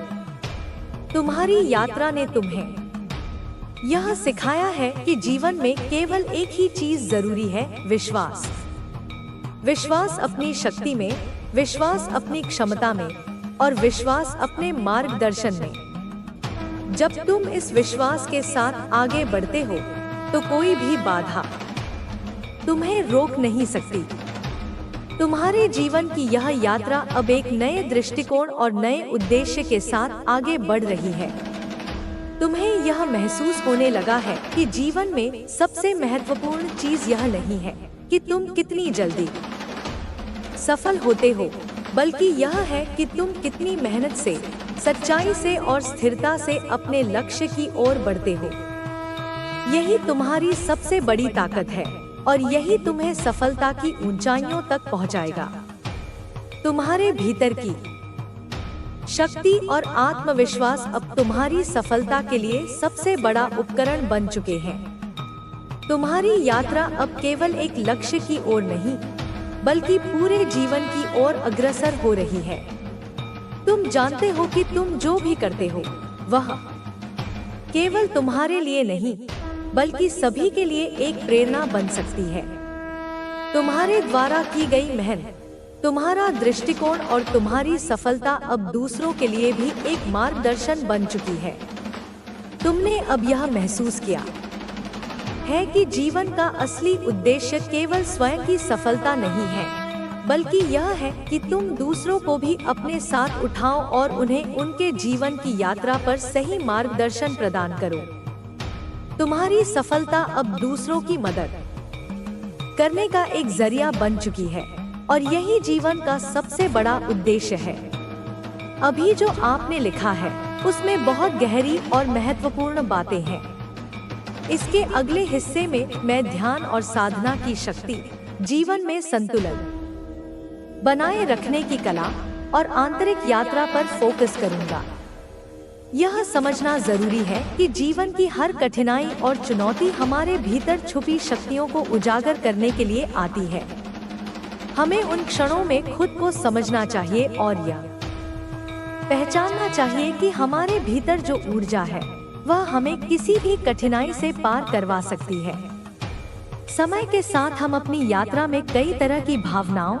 तुम्हारी यात्रा ने तुम्हें यह सिखाया है कि जीवन में केवल एक ही चीज जरूरी है, विश्वास। विश्वास अपनी शक्ति में, विश्वास अपनी क्षमता में और विश्वास अपने मार्गदर्शन में। जब तुम इस विश्वास के साथ आगे बढ़ते हो तो कोई भी बाधा तुम्हें रोक नहीं सकती। तुम्हारे जीवन की यह यात्रा अब एक नए दृष्टिकोण और नए उद्देश्य के साथ आगे बढ़ रही है। तुम्हें यह महसूस होने लगा है कि जीवन में सबसे महत्वपूर्ण चीज यह नहीं है कि तुम कितनी जल्दी सफल होते हो, बल्कि यह है कि तुम कितनी मेहनत से, सच्चाई से और स्थिरता से अपने लक्ष्य की ओर बढ़ते हो। यही तुम्हारी सबसे बड़ी ताकत है और यही तुम्हें सफलता की ऊंचाइयों तक पहुंचाएगा। तुम्हारे भीतर की शक्ति और आत्मविश्वास अब तुम्हारी सफलता के लिए सबसे बड़ा उपकरण बन चुके हैं। तुम्हारी यात्रा अब केवल एक लक्ष्य की ओर नहीं बल्कि पूरे जीवन की ओर अग्रसर हो रही है। तुम जानते हो कि तुम जो भी करते हो वह केवल तुम्हारे लिए नहीं बल्कि सभी के लिए एक प्रेरणा बन सकती है। तुम्हारे द्वारा की गई मेहनत, तुम्हारा दृष्टिकोण और तुम्हारी सफलता अब दूसरों के लिए भी एक मार्गदर्शन बन चुकी है। तुमने अब यह महसूस किया है कि जीवन का असली उद्देश्य केवल स्वयं की सफलता नहीं है बल्कि यह है कि तुम दूसरों को भी अपने साथ उठाओ और उन्हें उनके जीवन की यात्रा पर सही मार्गदर्शन प्रदान करो। तुम्हारी सफलता अब दूसरों की मदद करने का एक जरिया बन चुकी है और यही जीवन का सबसे बड़ा उद्देश्य है। अभी जो आपने लिखा है उसमें बहुत गहरी और महत्वपूर्ण बातें हैं। इसके अगले हिस्से में मैं ध्यान और साधना की शक्ति, जीवन में संतुलन बनाए रखने की कला और आंतरिक यात्रा पर फोकस करूंगा। यह समझना जरूरी है कि जीवन की हर कठिनाई और चुनौती हमारे भीतर छुपी शक्तियों को उजागर करने के लिए आती है। हमें उन क्षणों में खुद को समझना चाहिए और यह पहचानना चाहिए कि हमारे भीतर जो ऊर्जा है वह हमें किसी भी कठिनाई से पार करवा सकती है। समय के साथ हम अपनी यात्रा में कई तरह की भावनाओं,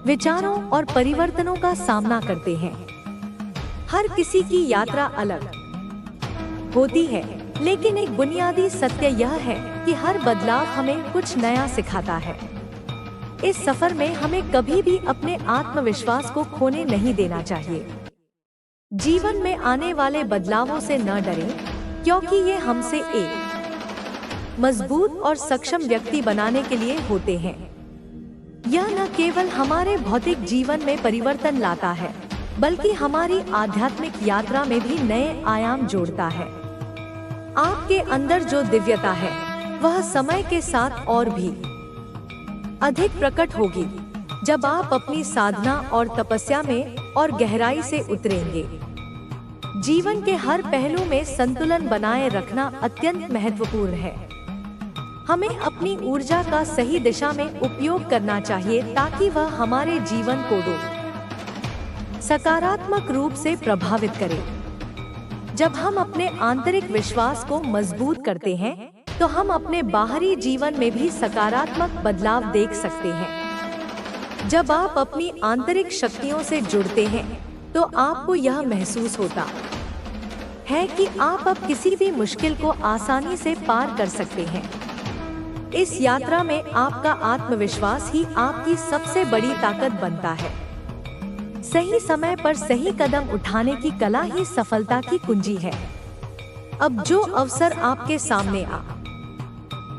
विचारों और परिवर्तनों का सामना करते हैं। हर किसी की यात्रा अलग होती है, लेकिन एक बुनियादी सत्य यह है कि हर बदलाव हमें कुछ नया सिखाता है। इस सफर में हमें कभी भी अपने आत्मविश्वास को खोने नहीं देना चाहिए। जीवन में आने वाले बदलावों से न डरें, क्योंकि ये हमसे एक मजबूत और सक्षम व्यक्ति बनाने के लिए होते हैं। यह न केवल हमारे भौतिक जीवन में परिवर्तन लाता है, बल्कि हमारी आध्यात्मिक यात्रा में भी नए आयाम जोड़ता है। आपके अंदर जो दिव्यता है, वह समय के साथ और भी अधिक प्रकट होगी, जब आप अपनी साधना और तपस्या में और गहराई से उतरेंगे। जीवन के हर पहलू में संतुलन बनाए रखना अत्यंत महत्वपूर्ण है। हमें अपनी ऊर्जा का सही दिशा में उपयोग करना चाहिए, ताकि वह हमारे जीवन को सकारात्मक रूप से प्रभावित करे। जब हम अपने आंतरिक विश्वास को मजबूत करते हैं, तो हम अपने बाहरी जीवन में भी सकारात्मक बदलाव देख सकते हैं। जब आप अपनी आंतरिक शक्तियों से जुड़ते हैं, तो आपको यह महसूस होता है कि आप अब किसी भी मुश्किल को आसानी से पार कर सकते हैं। इस यात्रा में आपका आत्मविश्वास ही आपकी सबसे बड़ी ताकत बनता है। सही समय पर सही कदम उठाने की कला ही सफलता की कुंजी है। अब जो अवसर आपके सामने आ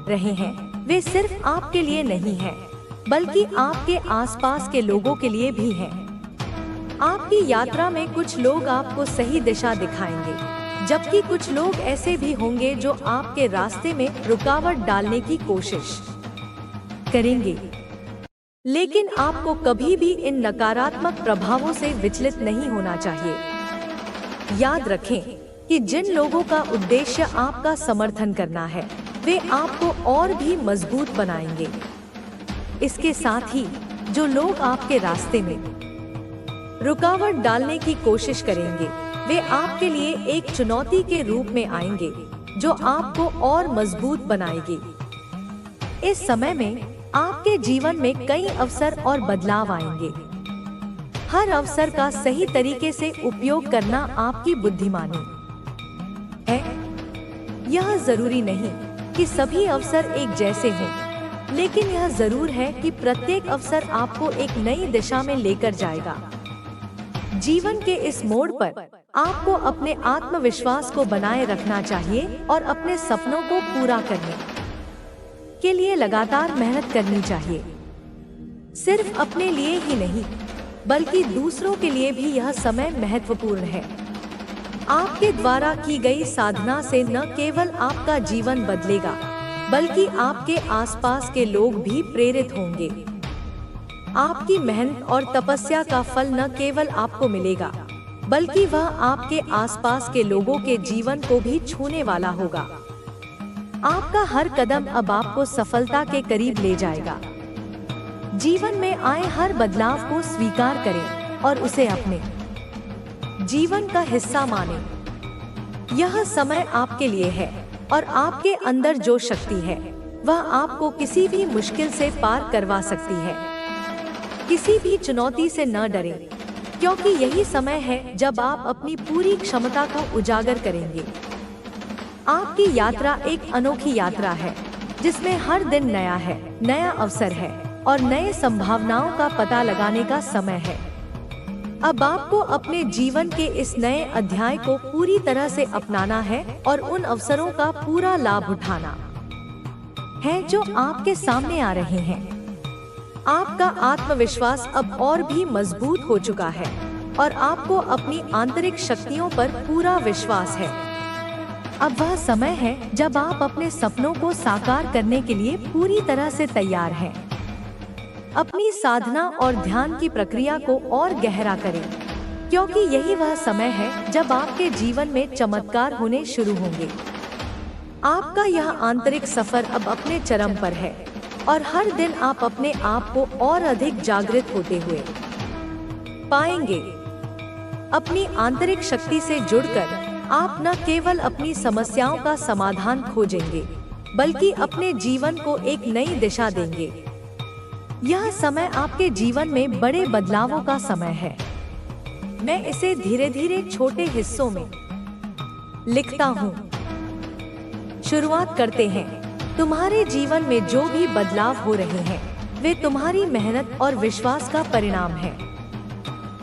रहे हैं, वे सिर्फ आपके लिए नहीं हैं, बल्कि आपके आसपास के लोगों के लिए भी हैं। आपकी यात्रा में कुछ लोग आपको सही दिशा दिखाएंगे, जबकि कुछ लोग ऐसे भी होंगे जो आपके रास्ते में रुकावट डालने की कोशिश करेंगे। लेकिन आपको कभी भी इन नकारात्मक प्रभावों से विचलित नहीं होना चाहिए। याद रखें कि जिन लोगों का उद्देश्य आपका समर्थन करना है, वे आपको और भी मजबूत बनाएंगे। इसके साथ ही जो लोग आपके रास्ते में रुकावट डालने की कोशिश करेंगे, वे आपके लिए एक चुनौती के रूप में आएंगे, जो आपको और मजबूत बनाएगी। इस समय में आपके जीवन में कई अवसर और बदलाव आएंगे। हर अवसर का सही तरीके से उपयोग करना आपकी बुद्धिमानी है। यह जरूरी नहीं कि सभी अवसर एक जैसे हों, लेकिन यह जरूर है कि प्रत्येक अवसर आपको एक नई दिशा में लेकर जाएगा। जीवन के इस मोड़ पर आपको अपने आत्मविश्वास को बनाए रखना चाहिए और अपने सपनों को पूरा करने के लिए लगातार मेहनत करनी चाहिए। सिर्फ अपने लिए ही नहीं, बल्कि दूसरों के लिए भी यह समय महत्वपूर्ण है। आपके द्वारा की गई साधना से न केवल आपका जीवन बदलेगा, बल्कि आपके आसपास के लोग भी प्रेरित होंगे। आपकी मेहनत और तपस्या का फल न केवल आपको मिलेगा, बल्कि वह आपके आसपास के लोगों के जीवन को भी छूने वाला होगा। आपका हर कदम अब आपको सफलता के करीब ले जाएगा। जीवन में आए हर बदलाव को स्वीकार करें और उसे अपने जीवन का हिस्सा मानें। यह समय आपके लिए है और आपके अंदर जो शक्ति है, वह आपको किसी भी मुश्किल से पार करवा सकती है। किसी भी चुनौती से न डरें, क्योंकि यही समय है जब आप अपनी पूरी क्षमता को उजागर करेंगे। आपकी यात्रा एक अनोखी यात्रा है, जिसमें हर दिन नया है, नया अवसर है और नए संभावनाओं का पता लगाने का समय है। अब आपको अपने जीवन के इस नए अध्याय को पूरी तरह से अपनाना है और उन अवसरों का पूरा लाभ उठाना है जो आपके सामने आ रहे हैं। आपका आत्मविश्वास अब और भी मजबूत हो चुका है और आपको अपनी आंतरिक शक्तियों पर पूरा विश्वास है। अब वह समय है जब आप अपने सपनों को साकार करने के लिए पूरी तरह से तैयार हैं। अपनी साधना और ध्यान की प्रक्रिया को और गहरा करें, क्योंकि यही वह समय है जब आपके जीवन में चमत्कार होने शुरू होंगे। आपका यह आंतरिक सफर अब अपने चरम पर है और हर दिन आप अपने आप को और अधिक जागृत होते हुए पाएंगे। अपनी आंतरिक शक्ति से जुड़कर आप न केवल अपनी समस्याओं का समाधान खोजेंगे, बल्कि अपने जीवन को एक नई दिशा देंगे। यह समय आपके जीवन में बड़े बदलावों का समय है। मैं इसे धीरे धीरे छोटे हिस्सों में लिखता हूँ। शुरुआत करते हैं। तुम्हारे जीवन में जो भी बदलाव हो रहे हैं वे तुम्हारी मेहनत और विश्वास का परिणाम है।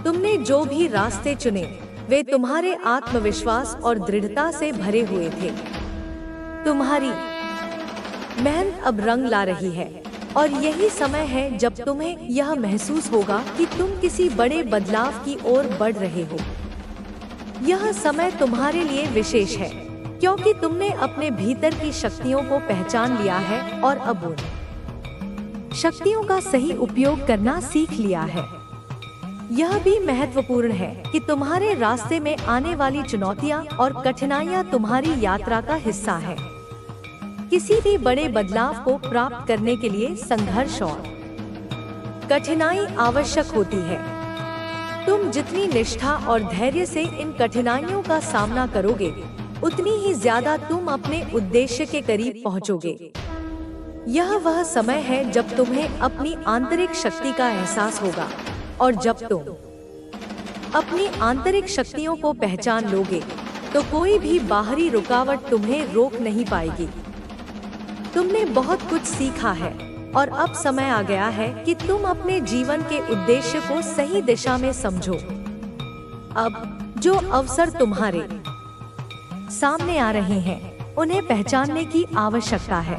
तुमने जो भी रास्ते चुने वे तुम्हारे आत्मविश्वास और दृढ़ता से भरे हुए थे। तुम्हारी मेहनत अब रंग ला रही है और यही समय है जब तुम्हें यह महसूस होगा कि तुम किसी बड़े बदलाव की ओर बढ़ रहे हो। यह समय तुम्हारे लिए विशेष है क्योंकि तुमने अपने भीतर की शक्तियों को पहचान लिया है और अब उन शक्तियों का सही उपयोग करना सीख लिया है। यह भी महत्वपूर्ण है कि तुम्हारे रास्ते में आने वाली चुनौतियां और कठिनाइयां तुम्हारी यात्रा का हिस्सा है। किसी भी बड़े बदलाव को प्राप्त करने के लिए संघर्ष और कठिनाई आवश्यक होती है। तुम जितनी निष्ठा और धैर्य से इन कठिनाइयों का सामना करोगे उतनी ही ज्यादा तुम अपने उद्देश्य के करीब पहुंचोगे। यह वह समय है जब तुम्हें अपनी आंतरिक शक्ति का एहसास होगा और जब तुम अपनी आंतरिक शक्तियों को पहचान लोगे तो कोई भी बाहरी रुकावट तुम्हें रोक नहीं पाएगी। तुमने बहुत कुछ सीखा है और अब समय आ गया है कि तुम अपने जीवन के उद्देश्य को सही दिशा में समझो। अब जो अवसर तुम्हारे सामने आ रहे हैं उन्हें पहचानने की आवश्यकता है।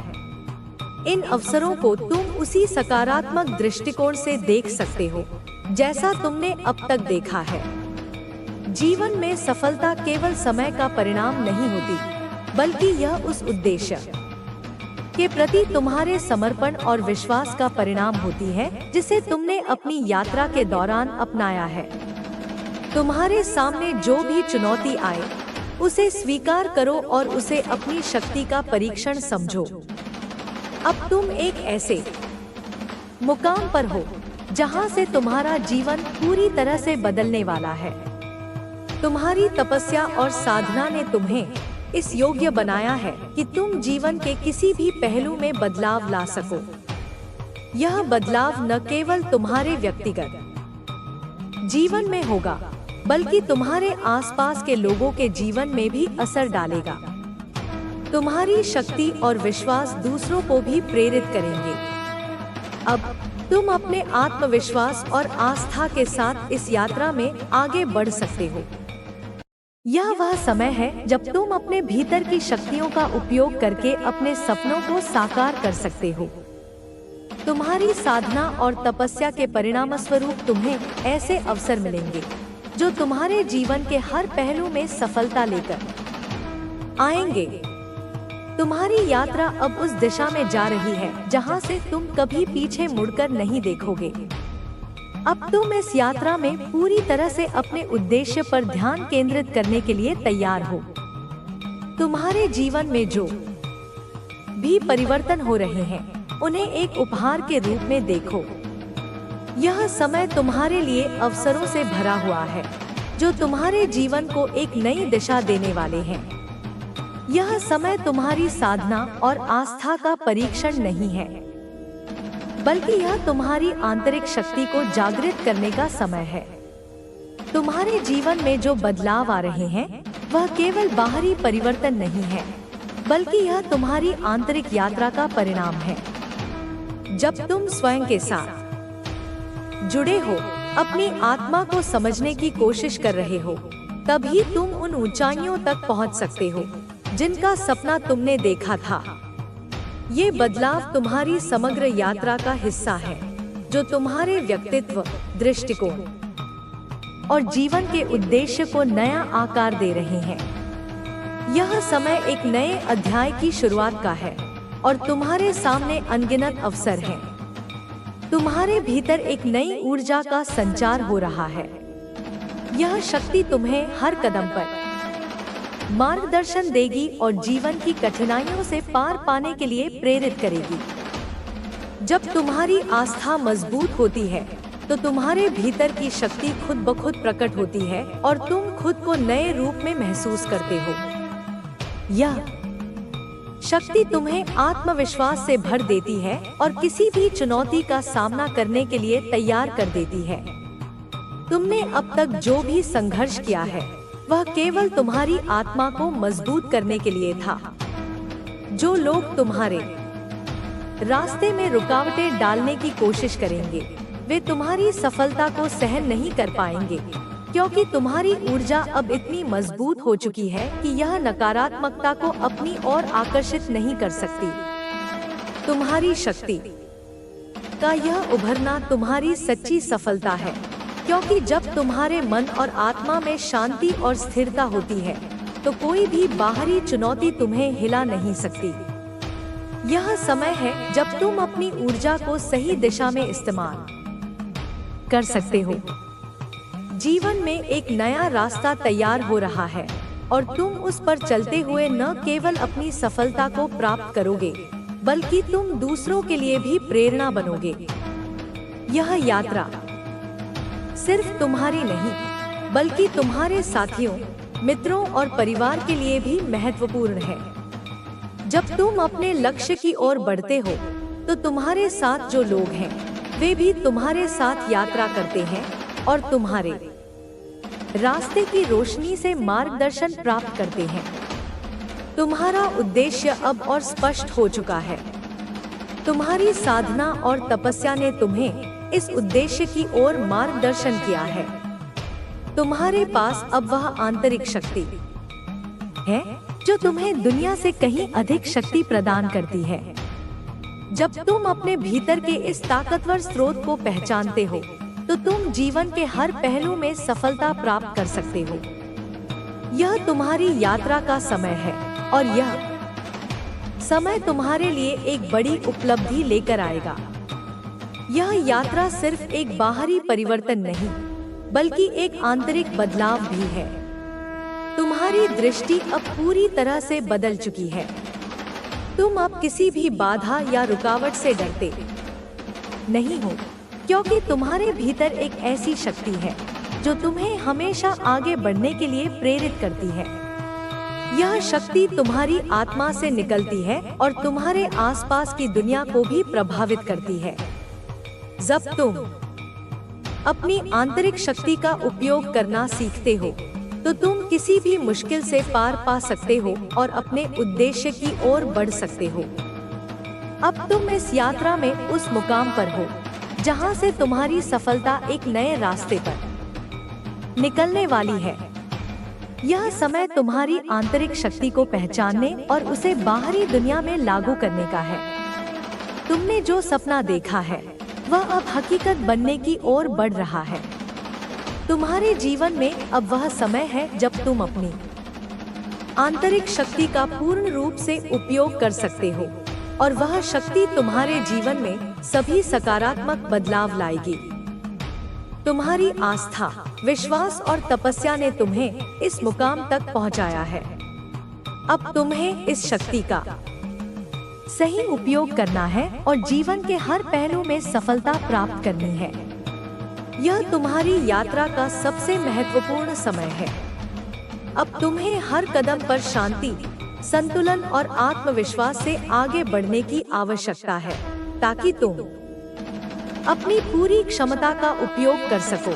इन अवसरों को तुम उसी सकारात्मक दृष्टिकोण से देख सकते हो जैसा तुमने अब तक देखा है। जीवन में सफलता केवल समय का परिणाम नहीं होती बल्कि यह उस उद्देश्य के प्रति तुम्हारे समर्पण और विश्वास का परिणाम होती है जिसे तुमने अपनी यात्रा के दौरान अपनाया है। तुम्हारे सामने जो भी चुनौती आए उसे स्वीकार करो और उसे अपनी शक्ति का परीक्षण समझो। अब तुम एक ऐसे मुकाम पर हो जहां से तुम्हारा जीवन पूरी तरह से बदलने वाला है। तुम्हारी तपस्या और साधना ने तुम्हें इस योग्य बनाया है कि तुम जीवन के किसी भी पहलू में बदलाव ला सको। यह बदलाव न केवल तुम्हारे व्यक्तिगत जीवन में होगा बल्कि तुम्हारे आसपास के लोगों के जीवन में भी असर डालेगा। तुम्हारी शक्ति और विश्वास दूसरों को भी प्रेरित करेंगे। अब तुम अपने आत्मविश्वास और आस्था के साथ इस यात्रा में आगे बढ़ सकते हो। यह वह समय है जब तुम अपने भीतर की शक्तियों का उपयोग करके अपने सपनों को साकार कर सकते हो। तुम्हारी साधना और तपस्या के परिणामस्वरूप तुम्हें ऐसे अवसर मिलेंगे जो तुम्हारे जीवन के हर पहलू में सफलता लेकर आएंगे। तुम्हारी यात्रा अब उस दिशा में जा रही है जहां से तुम कभी पीछे मुड़कर नहीं देखोगे। अब तुम इस यात्रा में पूरी तरह से अपने उद्देश्य पर ध्यान केंद्रित करने के लिए तैयार हो। तुम्हारे जीवन में जो भी परिवर्तन हो रहे हैं उन्हें एक उपहार के रूप में देखो। यह समय तुम्हारे लिए अवसरों से भरा हुआ है जो तुम्हारे जीवन को एक नई दिशा देने वाले हैं। यह समय तुम्हारी साधना और आस्था का परीक्षण नहीं है बल्कि यह तुम्हारी आंतरिक शक्ति को जागृत करने का समय है। तुम्हारे जीवन में जो बदलाव आ रहे हैं वह केवल बाहरी परिवर्तन नहीं है बल्कि यह तुम्हारी आंतरिक यात्रा का परिणाम है। जब तुम स्वयं के साथ जुड़े हो, अपनी आत्मा को समझने की कोशिश कर रहे हो, तभी तुम उन ऊंचाइयों तक पहुंच सकते हो जिनका सपना तुमने देखा था। ये बदलाव तुम्हारी समग्र यात्रा का हिस्सा है जो तुम्हारे व्यक्तित्व, दृष्टिकोण और जीवन के उद्देश्य को नया आकार दे रहे हैं। यह समय एक नए अध्याय की शुरुआत का है और तुम्हारे सामने अनगिनत अवसर हैं। तुम्हारे भीतर एक नई ऊर्जा का संचार हो रहा है। यह शक्ति तुम्हें हर कदम पर मार्गदर्शन देगी और जीवन की कठिनाइयों से पार पाने के लिए प्रेरित करेगी। जब तुम्हारी आस्था मजबूत होती है तो तुम्हारे भीतर की शक्ति खुद ब खुद प्रकट होती है और तुम खुद को नए रूप में महसूस करते हो। यह शक्ति तुम्हें आत्मविश्वास से भर देती है और किसी भी चुनौती का सामना करने के लिए तैयार कर देती है। तुमने अब तक जो भी संघर्ष किया है वह केवल तुम्हारी आत्मा को मजबूत करने के लिए था। जो लोग तुम्हारे रास्ते में रुकावटें डालने की कोशिश करेंगे वे तुम्हारी सफलता को सहन नहीं कर पाएंगे, क्योंकि तुम्हारी ऊर्जा अब इतनी मजबूत हो चुकी है कि यह नकारात्मकता को अपनी ओर आकर्षित नहीं कर सकती। तुम्हारी शक्ति का यह उभरना तुम्हारी सच्ची सफलता है, क्योंकि जब तुम्हारे मन और आत्मा में शांति और स्थिरता होती है तो कोई भी बाहरी चुनौती तुम्हें हिला नहीं सकती। यह समय है जब तुम अपनी ऊर्जा को सही दिशा में इस्तेमाल कर सकते हो। जीवन में एक नया रास्ता तैयार हो रहा है और तुम उस पर चलते हुए न केवल अपनी सफलता को प्राप्त करोगे बल्कि तुम दूसरों के लिए भी प्रेरणा बनोगे। यह यात्रा सिर्फ तुम्हारी नहीं बल्कि तुम्हारे साथियों, मित्रों और परिवार के लिए भी महत्वपूर्ण है। जब तुम अपने लक्ष्य की ओर बढ़ते हो तो तुम्हारे साथ जो लोग हैं वे भी तुम्हारे साथ यात्रा करते हैं और तुम्हारे रास्ते की रोशनी से मार्गदर्शन प्राप्त करते हैं। तुम्हारा उद्देश्य अब और स्पष्ट हो चुका है। तुम्हारी साधना और तपस्या ने तुम्हें इस उद्देश्य की ओर मार्गदर्शन किया है। तुम्हारे पास अब वह आंतरिक शक्ति है जो तुम्हें दुनिया से कहीं अधिक शक्ति प्रदान करती है। जब तुम अपने भीतर के इस ताकतवर स्रोत को पहचानते हो तो तुम जीवन के हर पहलू में सफलता प्राप्त कर सकते हो। यह तुम्हारी यात्रा का समय है और यह समय तुम्हारे लिए एक बड़ी उपलब्धि लेकर आएगा। यह यात्रा सिर्फ एक बाहरी परिवर्तन नहीं बल्कि एक आंतरिक बदलाव भी है। तुम्हारी दृष्टि अब पूरी तरह से बदल चुकी है। तुम अब किसी भी बाधा या रुकावट से डरते नहीं हो, क्योंकि तुम्हारे भीतर एक ऐसी शक्ति है जो तुम्हें हमेशा आगे बढ़ने के लिए प्रेरित करती है। यह शक्ति तुम्हारी आत्मा से निकलती है और तुम्हारे आसपास की दुनिया को भी प्रभावित करती है। जब तुम अपनी आंतरिक शक्ति का उपयोग करना सीखते हो तो तुम किसी भी मुश्किल से पार पा सकते हो और अपने उद्देश्य की ओर बढ़ सकते हो। अब तुम इस यात्रा में उस मुकाम पर हो जहां से तुम्हारी सफलता एक नए रास्ते पर निकलने वाली है। यह समय तुम्हारी आंतरिक शक्ति को पहचानने और उसे बाहरी दुनिया में लागू करने का है। तुमने जो सपना देखा है वह अब हकीकत बनने की ओर बढ़ रहा है। तुम्हारे जीवन में अब वह समय है जब तुम अपनी आंतरिक शक्ति का पूर्ण रूप से उपयोग कर सकते हो और वह शक्ति तुम्हारे जीवन में सभी सकारात्मक बदलाव लाएगी। तुम्हारी आस्था, विश्वास और तपस्या ने तुम्हें इस मुकाम तक पहुंचाया है। अब तुम्हें इस शक्ति का सही उपयोग करना है और जीवन के हर पहलू में सफलता प्राप्त करनी है। यह तुम्हारी यात्रा का सबसे महत्वपूर्ण समय है। अब तुम्हें हर कदम पर शांति, संतुलन और आत्मविश्वास से आगे बढ़ने की आवश्यकता है ताकि तुम अपनी पूरी क्षमता का उपयोग कर सको।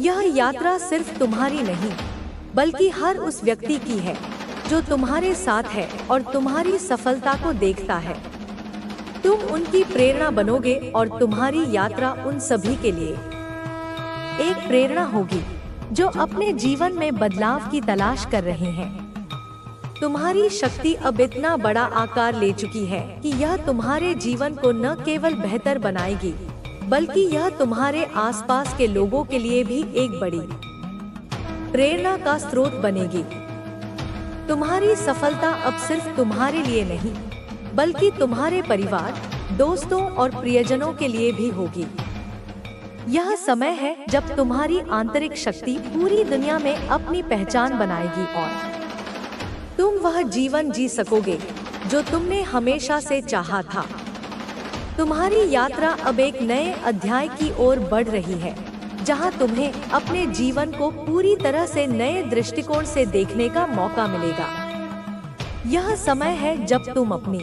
यह यात्रा सिर्फ तुम्हारी नहीं बल्कि हर उस व्यक्ति की है जो तुम्हारे साथ है और तुम्हारी सफलता को देखता है। तुम उनकी प्रेरणा बनोगे और तुम्हारी यात्रा उन सभी के लिए एक प्रेरणा होगी जो अपने जीवन में बदलाव की तलाश कर रहे हैं। तुम्हारी शक्ति अब इतना बड़ा आकार ले चुकी है कि यह तुम्हारे जीवन को न केवल बेहतर बनाएगी बल्कि यह तुम्हारे आसपास के लोगों के लिए भी एक बड़ी प्रेरणा का स्रोत बनेगी। तुम्हारी सफलता अब सिर्फ तुम्हारे लिए नहीं बल्कि तुम्हारे परिवार, दोस्तों और प्रियजनों के लिए भी होगी। यह समय है जब तुम्हारी आंतरिक शक्ति पूरी दुनिया में अपनी पहचान बनाएगी और तुम वह जीवन जी सकोगे जो तुमने हमेशा से चाहा था। तुम्हारी यात्रा अब एक नए अध्याय की ओर बढ़ रही है जहां तुम्हें अपने जीवन को पूरी तरह से नए दृष्टिकोण से देखने का मौका मिलेगा। यह समय है जब तुम अपनी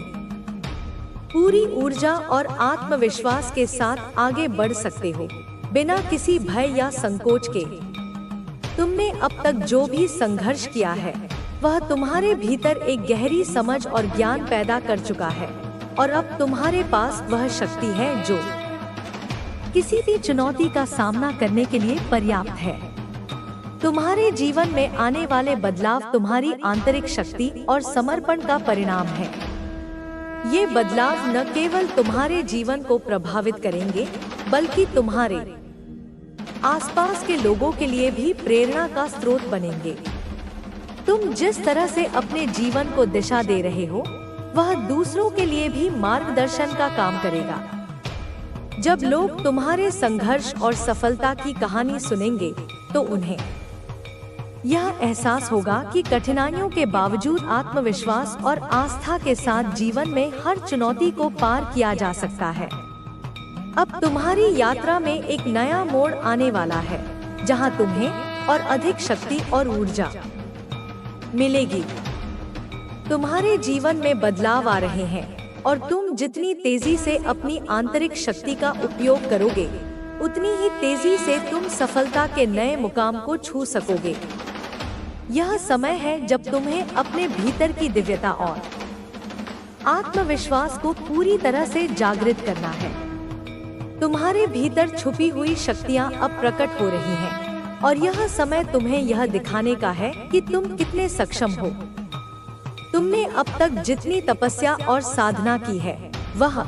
पूरी ऊर्जा और आत्मविश्वास के साथ आगे बढ़ सकते हो बिना किसी भय या संकोच के। तुमने अब तक जो भी संघर्ष किया है वह तुम्हारे भीतर एक गहरी समझ और ज्ञान पैदा कर चुका है और अब तुम्हारे पास वह शक्ति है जो किसी भी चुनौती का सामना करने के लिए पर्याप्त है। तुम्हारे जीवन में आने वाले बदलाव तुम्हारी आंतरिक शक्ति और समर्पण का परिणाम है। ये बदलाव न केवल तुम्हारे जीवन को प्रभावित करेंगे, बल्कि तुम्हारे आसपास के लोगों के लिए भी प्रेरणा का स्रोत बनेंगे। तुम जिस तरह से अपने जीवन को दिशा दे रहे हो, वह दूसरों के लिए भी मार्गदर्शन का काम करेगा। जब लोग तुम्हारे संघर्ष और सफलता की कहानी सुनेंगे, तो उन्हें यह एहसास होगा कि कठिनाइयों के बावजूद आत्मविश्वास और आस्था के साथ जीवन में हर चुनौती को पार किया जा सकता है। अब तुम्हारी यात्रा में एक नया मोड़ आने वाला है, जहां तुम्हें और अधिक शक्ति और ऊर्जा मिलेगी। तुम्हारे जीवन में बदलाव आ रहे हैं और तुम जितनी तेजी से अपनी आंतरिक शक्ति का उपयोग करोगे, उतनी ही तेजी से तुम सफलता के नए मुकाम को छू सकोगे। यह समय है जब तुम्हें अपने भीतर की दिव्यता और आत्मविश्वास को पूरी तरह से जागृत करना है। तुम्हारे भीतर छुपी हुई शक्तियां अब प्रकट हो रही हैं और यह समय तुम्हें यह दिखाने का है कि तुम कितने सक्षम हो। तुमने अब तक जितनी तपस्या और साधना की है, वह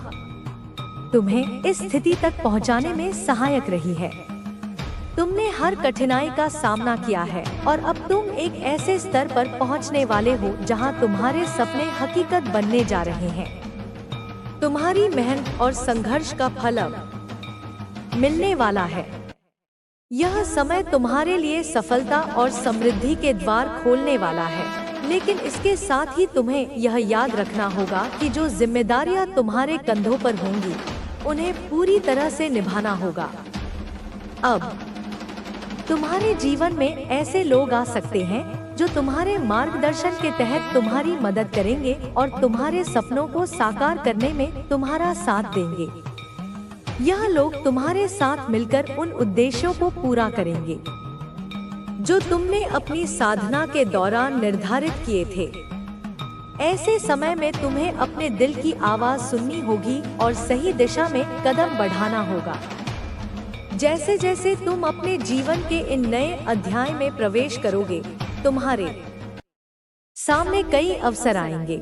तुम्हें इस स्थिति तक पहुंचाने में सहायक रही है। तुमने हर कठिनाई का सामना किया है और अब तुम एक ऐसे स्तर पर पहुंचने वाले हो जहां तुम्हारे सपने हकीकत बनने जा रहे हैं। तुम्हारी मेहनत और संघर्ष का फल अब मिलने वाला है। यह समय तुम्हारे लिए सफलता और समृद्धि के द्वार खोलने वाला है, लेकिन इसके साथ ही तुम्हें यह याद रखना होगा कि जो जिम्मेदारियां तुम्हारे कंधों पर होंगी, उन्हें पूरी तरह से निभाना होगा। अब तुम्हारे जीवन में ऐसे लोग आ सकते हैं जो तुम्हारे मार्गदर्शन के तहत तुम्हारी मदद करेंगे और तुम्हारे सपनों को साकार करने में तुम्हारा साथ देंगे। यह लोग तुम्हारे साथ मिलकर उन उद्देश्यों को पूरा करेंगे जो तुमने अपनी साधना के दौरान निर्धारित किए थे। ऐसे समय में तुम्हें अपने दिल की आवाज सुननी होगी और सही दिशा में कदम बढ़ाना होगा। जैसे जैसे तुम अपने जीवन के इन नए अध्याय में प्रवेश करोगे, तुम्हारे सामने कई अवसर आएंगे।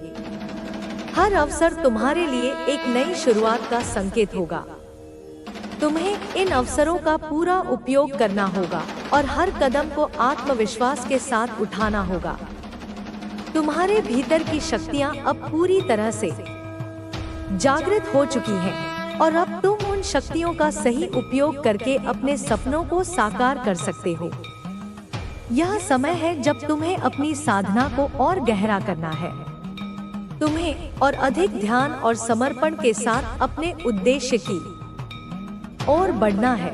हर अवसर तुम्हारे लिए एक नई शुरुआत का संकेत होगा। तुम्हें इन अवसरों का पूरा उपयोग करना होगा और हर कदम को आत्मविश्वास के साथ उठाना होगा। तुम्हारे भीतर की शक्तियां अब पूरी तरह से जागृत हो चुकी हैं और अब तुम उन शक्तियों का सही उपयोग करके अपने सपनों को साकार कर सकते हो। यह समय है जब तुम्हें अपनी साधना को और गहरा करना है। तुम्हें और अधिक ध्यान और समर्पण के साथ अपने उद्देश्य की ओर बढ़ना है।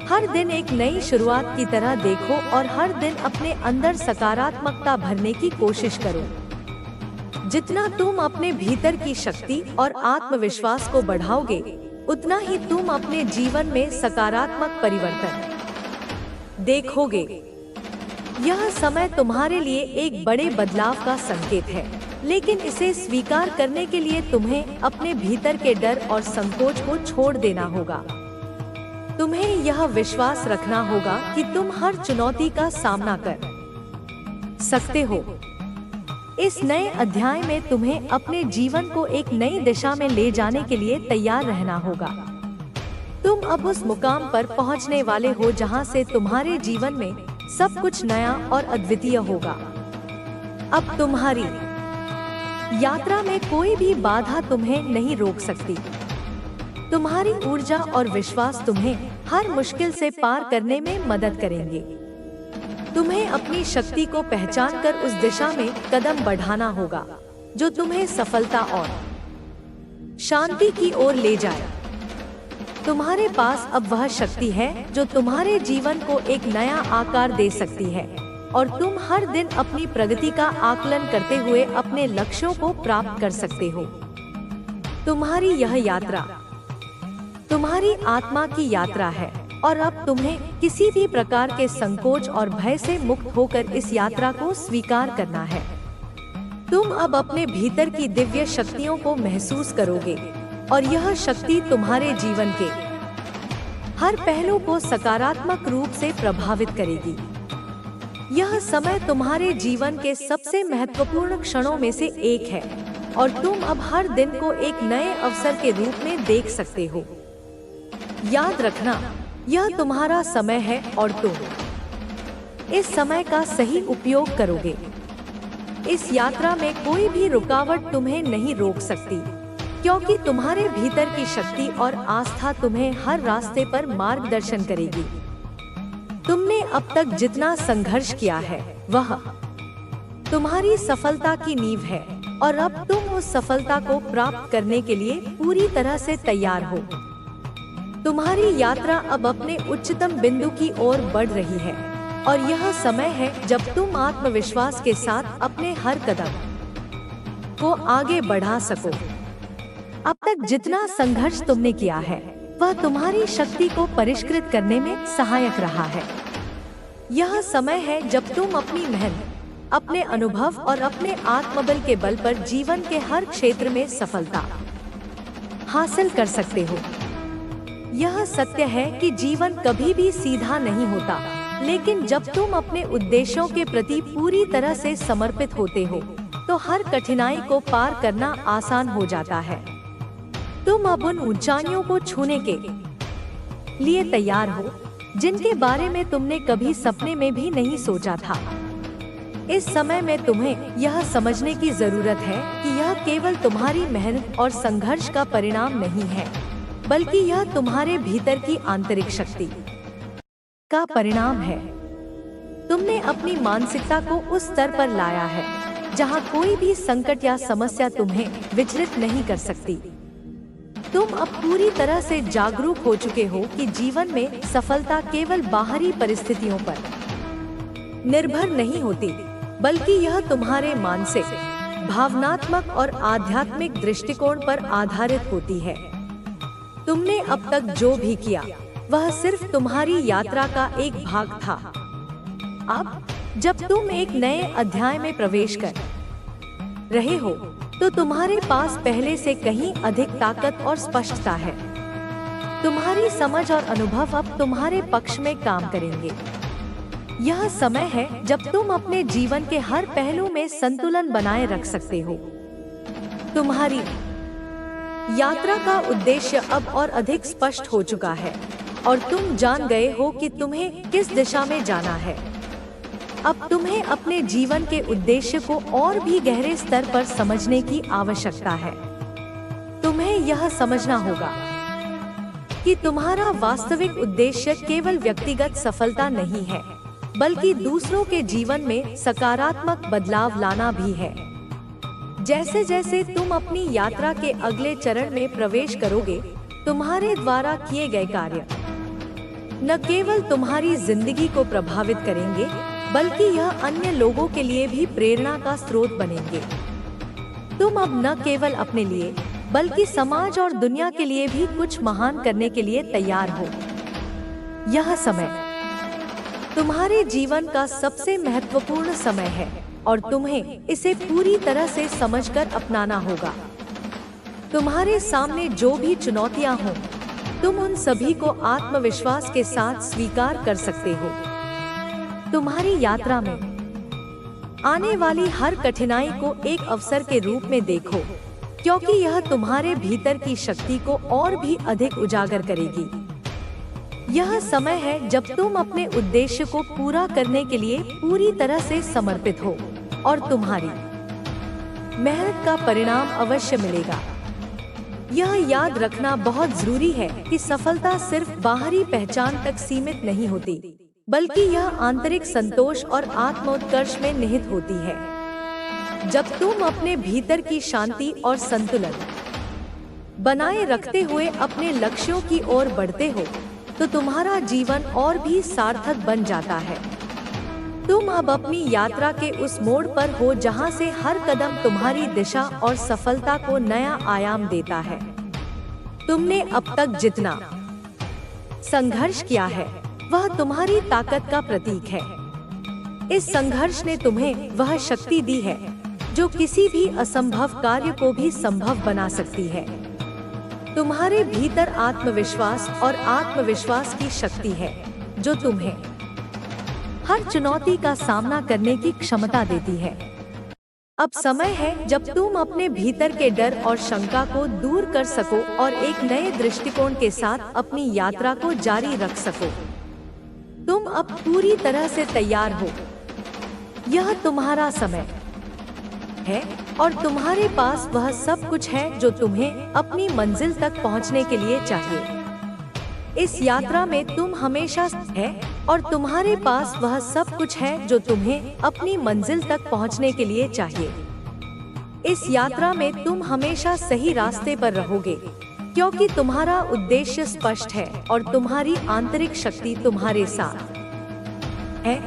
हर दिन एक नई शुरुआत की तरह देखो और हर दिन अपने अंदर सकारात्मकता भरने की कोशिश करो। जितना तुम अपने भीतर की शक्ति और आत्मविश्वास को बढ़ाओगे, उतना ही तुम अपने जीवन में सकारात्मक परिवर्तन देखोगे। यह समय तुम्हारे लिए एक बड़े बदलाव का संकेत है, लेकिन इसे स्वीकार करने के लिए तुम्हें अपने भीतर के डर और संकोच को छोड़ देना होगा। तुम्हें यह विश्वास रखना होगा कि तुम हर चुनौती का सामना कर सकते हो। इस नए अध्याय में तुम्हें अपने जीवन को एक नई दिशा में ले जाने के लिए तैयार रहना होगा। तुम अब उस मुकाम पर पहुंचने वाले हो जहां से तुम्हारे जीवन में सब कुछ नया और अद्वितीय होगा। अब तुम्हारी यात्रा में कोई भी बाधा तुम्हें नहीं रोक सकती। तुम्हारी ऊर्जा और विश्वास तुम्हें हर मुश्किल से पार करने में मदद करेंगे। तुम्हें अपनी शक्ति को पहचानकर उस दिशा में कदम बढ़ाना होगा जो तुम्हें सफलता और शांति की ओर ले जाए। तुम्हारे पास अब वह शक्ति है जो तुम्हारे जीवन को एक नया आकार दे सकती है और तुम हर दिन अपनी प्रगति का आकलन करते हुए अपने लक्ष्यों को प्राप्त कर सकते हो। तुम्हारी यह यात्रा तुम्हारी आत्मा की यात्रा है और अब तुम्हें किसी भी प्रकार के संकोच और भय से मुक्त होकर इस यात्रा को स्वीकार करना है। तुम अब अपने भीतर की दिव्य शक्तियों को महसूस करोगे और यह शक्ति तुम्हारे जीवन के हर पहलू को सकारात्मक रूप से प्रभावित करेगी। यह समय तुम्हारे जीवन के सबसे महत्वपूर्ण क्षणों में से एक है और तुम अब हर दिन को एक नए अवसर के रूप में देख सकते हो। याद रखना, यह तुम्हारा समय है और तुम इस समय का सही उपयोग करोगे। इस यात्रा में कोई भी रुकावट तुम्हें नहीं रोक सकती, क्योंकि तुम्हारे भीतर की शक्ति और आस्था तुम्हें हर रास्ते पर मार्गदर्शन करेगी। तुमने अब तक जितना संघर्ष किया है वह तुम्हारी सफलता की नींव है और अब तुम उस सफलता को प्राप्त करने के लिए पूरी तरह से तैयार हो। तुम्हारी यात्रा अब अपने उच्चतम बिंदु की ओर बढ़ रही है और यह समय है जब तुम आत्मविश्वास के साथ अपने हर कदम को आगे बढ़ा सको। अब तक जितना संघर्ष तुमने किया है वह तुम्हारी शक्ति को परिष्कृत करने में सहायक रहा है। यह समय है जब तुम अपनी मेहनत, अपने अनुभव और अपने आत्मबल के बल पर जीवन के हर क्षेत्र में सफलता हासिल कर सकते हो। यह सत्य है कि जीवन कभी भी सीधा नहीं होता, लेकिन जब तुम अपने उद्देश्यों के प्रति पूरी तरह से समर्पित होते हो तो हर कठिनाई को पार करना आसान हो जाता है। तुम अब उन ऊंचाइयों को छूने के लिए तैयार हो जिनके बारे में तुमने कभी सपने में भी नहीं सोचा था। इस समय में तुम्हें यह समझने की जरूरत है कि यह केवल तुम्हारी मेहनत और संघर्ष का परिणाम नहीं है, बल्कि यह तुम्हारे भीतर की आंतरिक शक्ति का परिणाम है। तुमने अपनी मानसिकता को उस स्तर पर लाया है जहां कोई भी संकट या समस्या तुम्हें विचलित नहीं कर सकती। तुम अब पूरी तरह से जागरूक हो चुके हो कि जीवन में सफलता केवल बाहरी परिस्थितियों पर निर्भर नहीं होती, बल्कि यह तुम्हारे मानसिक, भावनात्मक और आध्यात्मिक दृष्टिकोण पर आधारित होती है। तुमने अब तक जो भी किया वह सिर्फ तुम्हारी यात्रा का एक भाग था। अब जब तुम एक नए अध्याय में प्रवेश कर रहे हो तो तुम्हारे पास पहले से कहीं अधिक ताकत और स्पष्टता है। तुम्हारी समझ और अनुभव अब तुम्हारे पक्ष में काम करेंगे। यह समय है जब तुम अपने जीवन के हर पहलू में संतुलन बनाए रख सकते हो। तुम्हारी यात्रा का उद्देश्य अब और अधिक स्पष्ट हो चुका है और तुम जान गए हो कि तुम्हें किस दिशा में जाना है। अब तुम्हें अपने जीवन के उद्देश्य को और भी गहरे स्तर पर समझने की आवश्यकता है। तुम्हें यह समझना होगा कि तुम्हारा वास्तविक उद्देश्य केवल व्यक्तिगत सफलता नहीं है, बल्कि दूसरों के जीवन में सकारात्मक बदलाव लाना भी है। जैसे जैसे तुम अपनी यात्रा के अगले चरण में प्रवेश करोगे, तुम्हारे द्वारा किए गए कार्य न केवल तुम्हारी जिंदगी को प्रभावित करेंगे, बल्कि यह अन्य लोगों के लिए भी प्रेरणा का स्रोत बनेंगे। तुम अब न केवल अपने लिए, बल्कि समाज और दुनिया के लिए भी कुछ महान करने के लिए तैयार हो। यह समय तुम्हारे जीवन का सबसे महत्वपूर्ण समय है और तुम्हें इसे पूरी तरह से समझकर अपनाना होगा। तुम्हारे सामने जो भी चुनौतियां हों, तुम उन सभी को आत्मविश्वास के साथ स्वीकार कर सकते हो। तुम्हारी यात्रा में आने वाली हर कठिनाई को एक अवसर के रूप में देखो, क्योंकि यह तुम्हारे भीतर की शक्ति को और भी अधिक उजागर करेगी। यह समय है जब तुम अपने उद्देश्य को पूरा करने के लिए पूरी तरह से समर्पित हो और तुम्हारी मेहनत का परिणाम अवश्य मिलेगा। यह याद रखना बहुत जरूरी है कि सफलता सिर्फ बाहरी पहचान तक सीमित नहीं होती, बल्कि यह आंतरिक संतोष और आत्मोत्कर्ष में निहित होती है। जब तुम अपने भीतर की शांति और संतुलन बनाए रखते हुए अपने लक्ष्यों की ओर बढ़ते हो, तो तुम्हारा जीवन और भी सार्थक बन जाता है। तुम अब अपनी यात्रा के उस मोड़ पर हो जहां से हर कदम तुम्हारी दिशा और सफलता को नया आयाम देता है। तुमने अब तक जितना संघर्ष किया है वह तुम्हारी ताकत का प्रतीक है। इस संघर्ष ने तुम्हें वह शक्ति दी है जो किसी भी असंभव कार्य को भी संभव बना सकती है। तुम्हारे भीतर आत्मविश्वास और आत्मविश्वास की शक्ति है जो तुम्हें हर चुनौती का सामना करने की क्षमता देती है। अब समय है जब तुम अपने भीतर के डर और शंका को दूर कर सको और एक नए दृष्टिकोण के साथ अपनी यात्रा को जारी रख सको। तुम अब पूरी तरह से तैयार हो। यह तुम्हारा समय है और तुम्हारे पास वह सब कुछ है जो तुम्हें अपनी मंजिल तक पहुंचने के लिए चाहिए। इस यात्रा में तुम हमेशा है और तुम्हारे पास वह सब कुछ है जो तुम्हें अपनी मंजिल तक पहुंचने के लिए चाहिए। इस यात्रा में तुम हमेशा सही रास्ते पर रहोगे क्योंकि तुम्हारा उद्देश्य स्पष्ट है और तुम्हारी आंतरिक शक्ति तुम्हारे साथ है।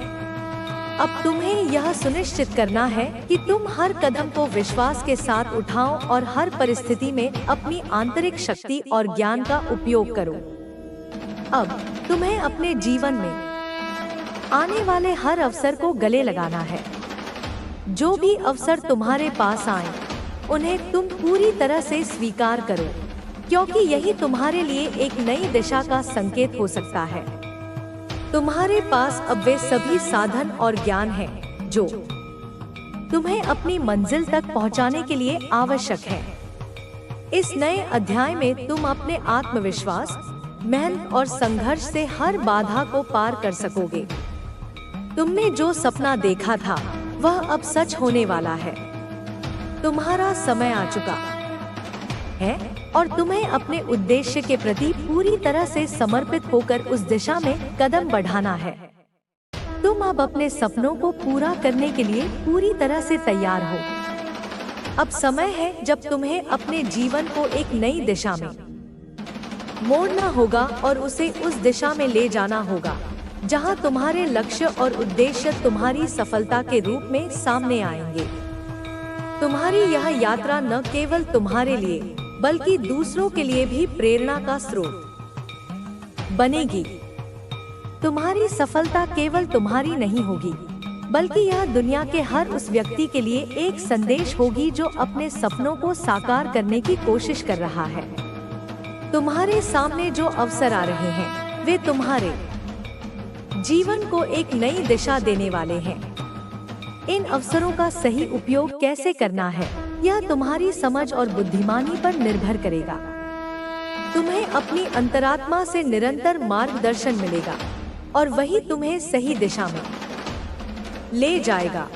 अब तुम्हें यह सुनिश्चित करना है कि तुम हर कदम को विश्वास के साथ उठाओ और हर परिस्थिति में अपनी आंतरिक शक्ति और ज्ञान का उपयोग करो। अब तुम्हें अपने जीवन में आने वाले हर अवसर को गले लगाना है। जो भी अवसर तुम्हारे पास आए उन्हें तुम पूरी तरह से स्वीकार करो क्योंकि यही तुम्हारे लिए एक नई दिशा का संकेत हो सकता है। तुम्हारे पास अब वे सभी साधन और ज्ञान हैं जो तुम्हें अपनी मंजिल तक पहुंचाने के लिए आवश्यक है। इस नए अध्याय में तुम अपने आत्मविश्वास, मेहनत और संघर्ष से हर बाधा को पार कर सकोगे। तुमने जो सपना देखा था वह अब सच होने वाला है। तुम्हारा समय आ चुका है और तुम्हें अपने उद्देश्य के प्रति पूरी तरह से समर्पित होकर उस दिशा में कदम बढ़ाना है। तुम अब अपने सपनों को पूरा करने के लिए पूरी तरह से तैयार हो। अब समय है जब तुम्हें अपने जीवन को एक नई दिशा में मोड़ना होगा और उसे उस दिशा में ले जाना होगा जहां तुम्हारे लक्ष्य और उद्देश्य तुम्हारी सफलता के रूप में सामने आएंगे। तुम्हारी यह यात्रा न केवल तुम्हारे लिए बल्कि दूसरों के लिए भी प्रेरणा का स्रोत बनेगी। तुम्हारी सफलता केवल तुम्हारी नहीं होगी बल्कि यह दुनिया के हर उस व्यक्ति के लिए एक संदेश होगी जो अपने सपनों को साकार करने की कोशिश कर रहा है। तुम्हारे सामने जो अवसर आ रहे हैं वे तुम्हारे जीवन को एक नई दिशा देने वाले हैं। इन अवसरों का सही उपयोग कैसे करना है यह तुम्हारी समझ और बुद्धिमानी पर निर्भर करेगा। तुम्हें अपनी अंतरात्मा से निरंतर मार्गदर्शन मिलेगा और वही तुम्हें सही दिशा में ले जाएगा।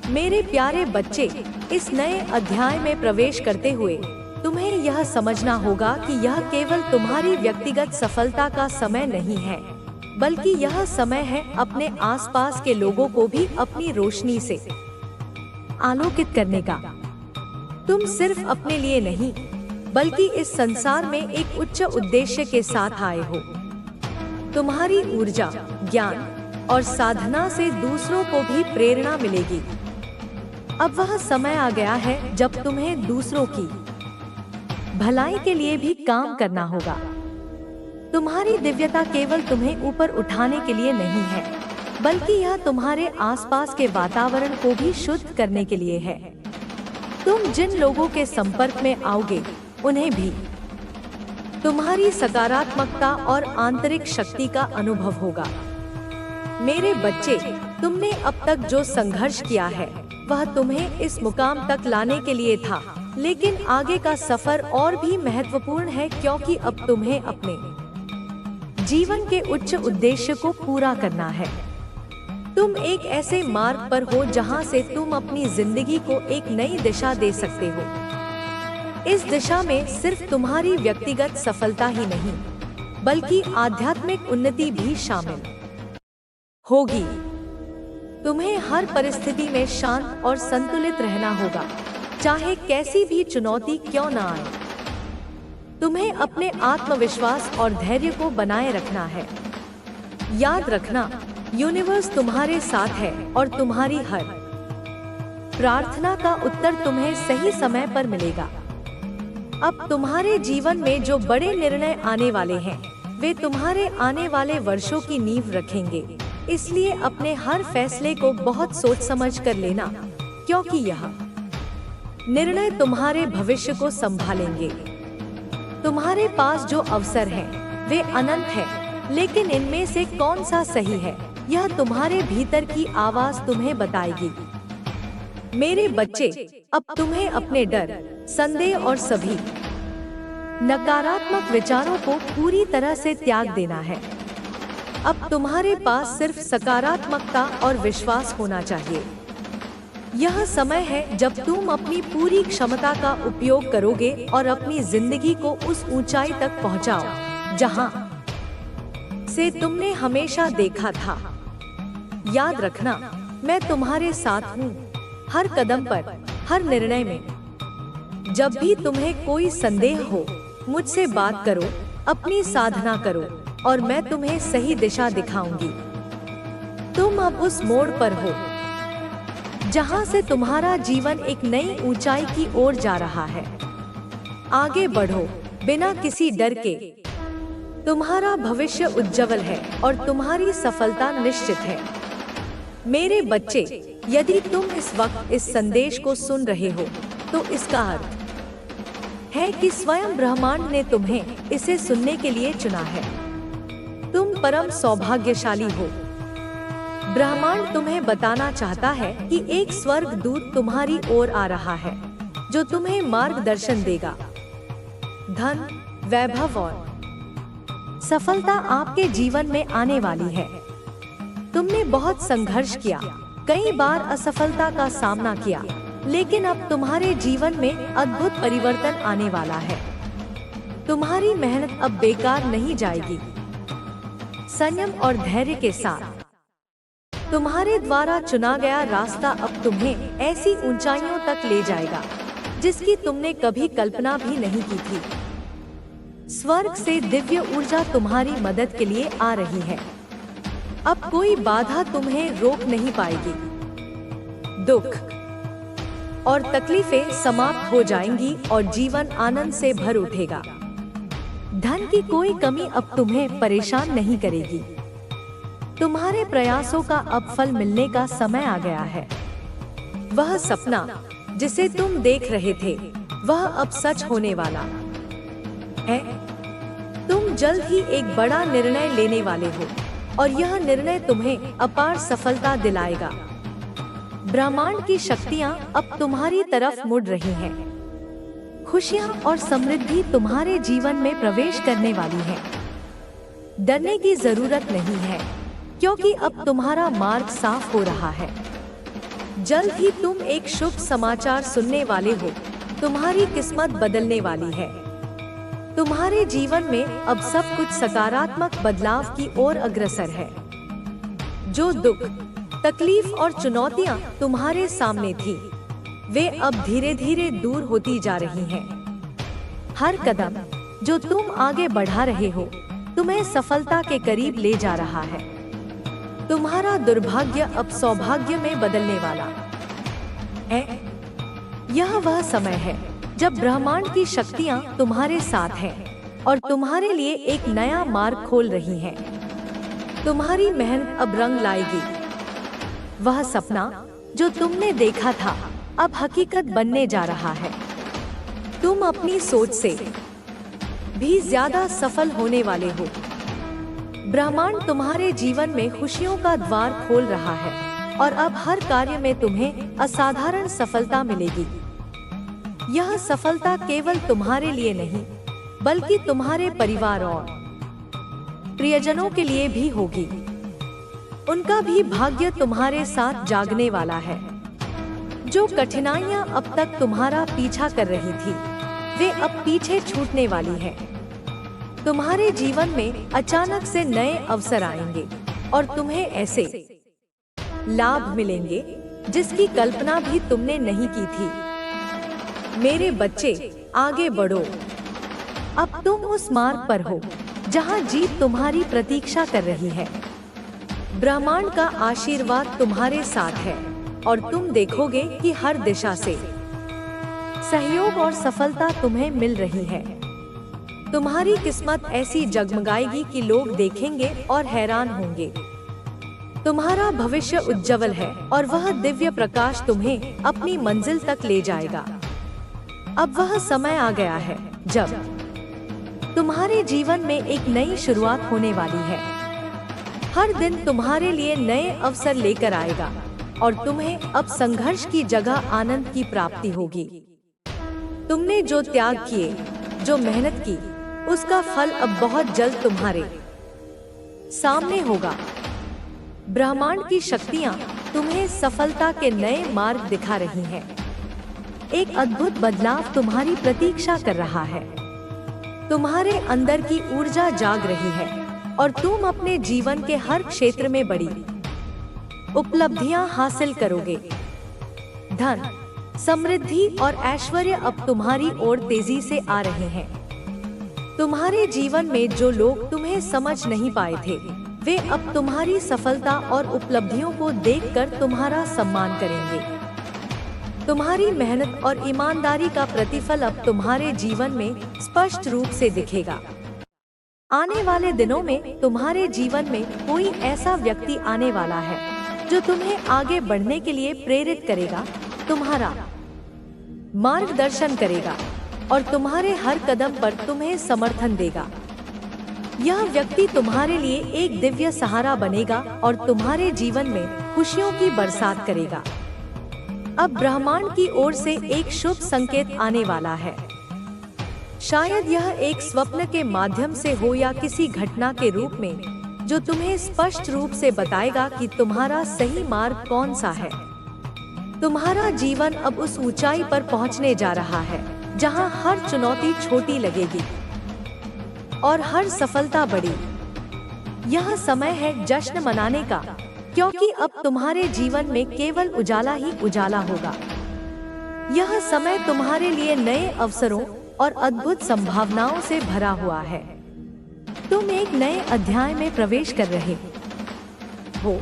मेरे प्यारे बच्चे, इस नए अध्याय में प्रवेश करते हुए तुम्हें यह समझना होगा कि यह केवल तुम्हारी व्यक्तिगत सफलता का समय नहीं है बल्कि यह समय है अपने आसपास के लोगों को भी अपनी रोशनी से आलोकित करने का। तुम सिर्फ अपने लिए नहीं बल्कि इस संसार में एक उच्च उद्देश्य के साथ आए हो। तुम्हारी ऊर्जा, ज्ञान और साधना से दूसरों को भी प्रेरणा मिलेगी। अब वह समय आ गया है जब तुम्हें दूसरों की भलाई के लिए भी काम करना होगा। तुम्हारी दिव्यता केवल तुम्हें ऊपर उठाने के लिए नहीं है बल्कि यह तुम्हारे आसपास के वातावरण को भी शुद्ध करने के लिए है। तुम जिन लोगों के संपर्क में आओगे उन्हें भी तुम्हारी सकारात्मकता और आंतरिक शक्ति का अनुभव होगा। मेरे बच्चे, तुमने अब तक जो संघर्ष किया है वह तुम्हें इस मुकाम तक लाने के लिए था, लेकिन आगे का सफर और भी महत्वपूर्ण है क्योंकि अब तुम्हें अपने जीवन के उच्च उद्देश्य को पूरा करना है। तुम एक ऐसे मार्ग पर हो जहां से तुम अपनी जिंदगी को एक नई दिशा दे सकते हो। इस दिशा में सिर्फ तुम्हारी व्यक्तिगत सफलता ही नहीं बल्कि आध्यात्मिक उन्नति भी शामिल होगी। तुम्हें हर परिस्थिति में शांत और संतुलित रहना होगा, चाहे कैसी भी चुनौती क्यों न आए। तुम्हें अपने आत्मविश्वास और धैर्य को बनाए रखना है। याद रखना, यूनिवर्स तुम्हारे साथ है और तुम्हारी हर प्रार्थना का उत्तर तुम्हें सही समय पर मिलेगा। अब तुम्हारे जीवन में जो बड़े निर्णय आने वाले हैं वे तुम्हारे आने वाले वर्षों की नींव रखेंगे। इसलिए अपने हर फैसले को बहुत सोच समझ कर लेना, क्योंकि यह निर्णय तुम्हारे भविष्य को संभालेंगे। तुम्हारे पास जो अवसर हैं, वे अनंत हैं, लेकिन इनमें से कौन सा सही है, यह तुम्हारे भीतर की आवाज तुम्हें बताएगी। मेरे बच्चे, अब तुम्हें अपने डर, संदेह और सभी नकारात्मक विचारों को पूरी तरह से त्याग देना है। अब तुम्हारे पास सिर्फ सकारात्मकता और विश्वास होना चाहिए। यह समय है जब तुम अपनी पूरी क्षमता का उपयोग करोगे और अपनी जिंदगी को उस ऊंचाई तक पहुंचाओ जहां से तुमने हमेशा देखा था। याद रखना, मैं तुम्हारे साथ हूँ, हर कदम पर, हर निर्णय में। जब भी तुम्हें कोई संदेह हो, मुझसे बात करो, अपनी साधना करो और मैं तुम्हें सही दिशा दिखाऊंगी। तुम अब उस मोड़ पर हो जहां से तुम्हारा जीवन एक नई ऊंचाई की ओर जा रहा है। आगे बढ़ो बिना किसी डर के। तुम्हारा भविष्य उज्जवल है और तुम्हारी सफलता निश्चित है। मेरे बच्चे, यदि तुम इस वक्त इस संदेश को सुन रहे हो, तो इसका अर्थ है कि स्वयं ब्रह्मांड ने तुम्हें इसे सुनने के लिए चुना है। तुम परम सौभाग्यशाली हो। ब्रह्मांड तुम्हें बताना चाहता है कि एक स्वर्ग दूत तुम्हारी ओर आ रहा है, जो तुम्हें मार्गदर्शन देगा। धन, वैभव और सफलता आपके जीवन में आने वाली है। तुमने बहुत संघर्ष किया, कई बार असफलता का सामना किया, लेकिन अब तुम्हारे जीवन में अद्भुत परिवर्तन आने वाला है। तुम्हारी मेहनत अब बेकार नहीं जाएगी। संयम और धैर्य के साथ तुम्हारे द्वारा चुना गया रास्ता अब तुम्हें ऐसी ऊंचाइयों तक ले जाएगा जिसकी तुमने कभी कल्पना भी नहीं की थी। स्वर्ग से दिव्य ऊर्जा तुम्हारी मदद के लिए आ रही है। अब कोई बाधा तुम्हें रोक नहीं पाएगी। दुख और तकलीफें समाप्त हो जाएंगी और जीवन आनंद से भर उठेगा। धन की कोई कमी अब तुम्हें परेशान नहीं करेगी। तुम्हारे प्रयासों का अब फल मिलने का समय आ गया है। वह सपना जिसे तुम देख रहे थे, वह अब सच होने वाला है। तुम जल्द ही एक बड़ा निर्णय लेने वाले हो और यह निर्णय तुम्हें अपार सफलता दिलाएगा। ब्रह्मांड की शक्तियाँ अब तुम्हारी तरफ मुड़ रही हैं। खुशियाँ और समृद्धि तुम्हारे जीवन में प्रवेश करने वाली है। डरने की जरूरत नहीं है, क्योंकि अब तुम्हारा मार्ग साफ हो रहा है। जल्द ही तुम एक शुभ समाचार सुनने वाले हो। तुम्हारी किस्मत बदलने वाली है। तुम्हारे जीवन में अब सब कुछ सकारात्मक बदलाव की ओर अग्रसर है। जो दुख, तकलीफ और चुनौतियां तुम्हारे सामने थी, वे अब धीरे धीरे दूर होती जा रही हैं। हर कदम जो तुम आगे बढ़ा रहे हो, तुम्हें सफलता के करीब ले जा रहा है। तुम्हारा दुर्भाग्य अब सौभाग्य में बदलने वाला है। यह वह समय है जब ब्रह्मांड की शक्तियाँ तुम्हारे साथ हैं और तुम्हारे लिए एक नया मार्ग खोल रही हैं। तुम्हारी मेहनत अब रंग लाएगी। वह सपना जो तुमने देखा था, अब हकीकत बनने जा रहा है। तुम अपनी सोच से भी ज्यादा सफल होने वाले हो। ब्रह्मांड तुम्हारे जीवन में खुशियों का द्वार खोल रहा है और अब हर कार्य में तुम्हें असाधारण सफलता मिलेगी। यह सफलता केवल तुम्हारे लिए नहीं, बल्कि तुम्हारे परिवार और प्रियजनों के लिए भी होगी। उनका भी भाग्य तुम्हारे साथ जागने वाला है। जो कठिनाइयां अब तक तुम्हारा पीछा कर रही थी, वे अब पीछे छूटने वाली हैं। तुम्हारे जीवन में अचानक से नए अवसर आएंगे और तुम्हें ऐसे लाभ मिलेंगे जिसकी कल्पना भी तुमने नहीं की थी। मेरे बच्चे, आगे बढ़ो। अब तुम उस मार्ग पर हो जहां जीत तुम्हारी प्रतीक्षा कर रही है। ब्रह्मांड का आशीर्वाद तुम्हारे साथ है और तुम देखोगे कि हर दिशा से सहयोग और सफलता तुम्हें मिल रही है। तुम्हारी किस्मत ऐसी जगमगाएगी कि लोग देखेंगे और हैरान होंगे। तुम्हारा भविष्य उज्जवल है और वह दिव्य प्रकाश तुम्हें अपनी मंजिल तक ले जाएगा। अब वह समय आ गया है जब तुम्हारे जीवन में एक नई शुरुआत होने वाली है। हर दिन तुम्हारे लिए नए अवसर लेकर आएगा और तुम्हें अब संघर्ष की जगह आनंद की प्राप्ति होगी। तुमने जो त्याग किए, जो मेहनत की, उसका फल अब बहुत जल्द तुम्हारे सामने होगा। ब्रह्मांड की शक्तियाँ तुम्हें सफलता के नए मार्ग दिखा रही हैं। एक अद्भुत बदलाव तुम्हारी प्रतीक्षा कर रहा है। तुम्हारे अंदर की ऊर्जा जाग रही है और तुम अपने जीवन के हर क्षेत्र में बड़ी उपलब्धियां हासिल करोगे। धन, समृद्धि और ऐश्वर्य अब तुम्हारी ओर तेजी से आ रहे हैं। तुम्हारे जीवन में जो लोग तुम्हें समझ नहीं पाए थे, वे अब तुम्हारी सफलता और उपलब्धियों को देखकर तुम्हारा सम्मान करेंगे। तुम्हारी मेहनत और ईमानदारी का प्रतिफल अब तुम्हारे जीवन में स्पष्ट रूप से दिखेगा। आने वाले दिनों में तुम्हारे जीवन में कोई ऐसा व्यक्ति आने वाला है जो तुम्हें आगे बढ़ने के लिए प्रेरित करेगा, तुम्हारा मार्गदर्शन करेगा और तुम्हारे हर कदम पर तुम्हें समर्थन देगा। यह व्यक्ति तुम्हारे लिए एक दिव्य सहारा बनेगा और तुम्हारे जीवन में खुशियों की बरसात करेगा। अब ब्रह्मांड की ओर से एक शुभ संकेत आने वाला है। शायद यह एक स्वप्न के माध्यम से हो या किसी घटना के रूप में, जो तुम्हें स्पष्ट रूप से बताएगा कि तुम्हारा सही मार्ग कौन सा है। तुम्हारा जीवन अब उस ऊंचाई पर पहुंचने जा रहा है जहां हर चुनौती छोटी लगेगी और हर सफलता बड़ी। यह समय है जश्न मनाने का, क्योंकि अब तुम्हारे जीवन में केवल उजाला ही उजाला होगा। यह समय तुम्हारे लिए नए अवसरों और अद्भुत संभावनाओं से भरा हुआ है। तुम एक नए अध्याय में प्रवेश कर रहे हो,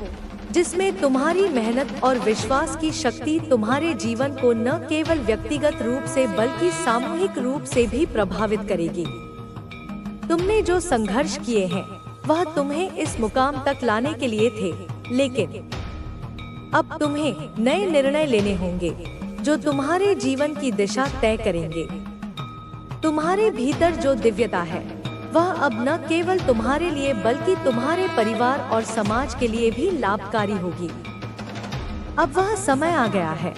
जिसमें तुम्हारी मेहनत और विश्वास की शक्ति तुम्हारे जीवन को न केवल व्यक्तिगत रूप से बल्कि सामूहिक रूप से भी प्रभावित करेगी। तुमने जो संघर्ष किए हैं, वह तुम्हें इस मुकाम तक लाने के लिए थे, लेकिन अब तुम्हें नए निर्णय लेने होंगे जो तुम्हारे जीवन की दिशा तय करेंगे। तुम्हारे भीतर जो दिव्यता है, वह अब न केवल तुम्हारे लिए बल्कि तुम्हारे परिवार और समाज के लिए भी लाभकारी होगी। अब वह समय आ गया है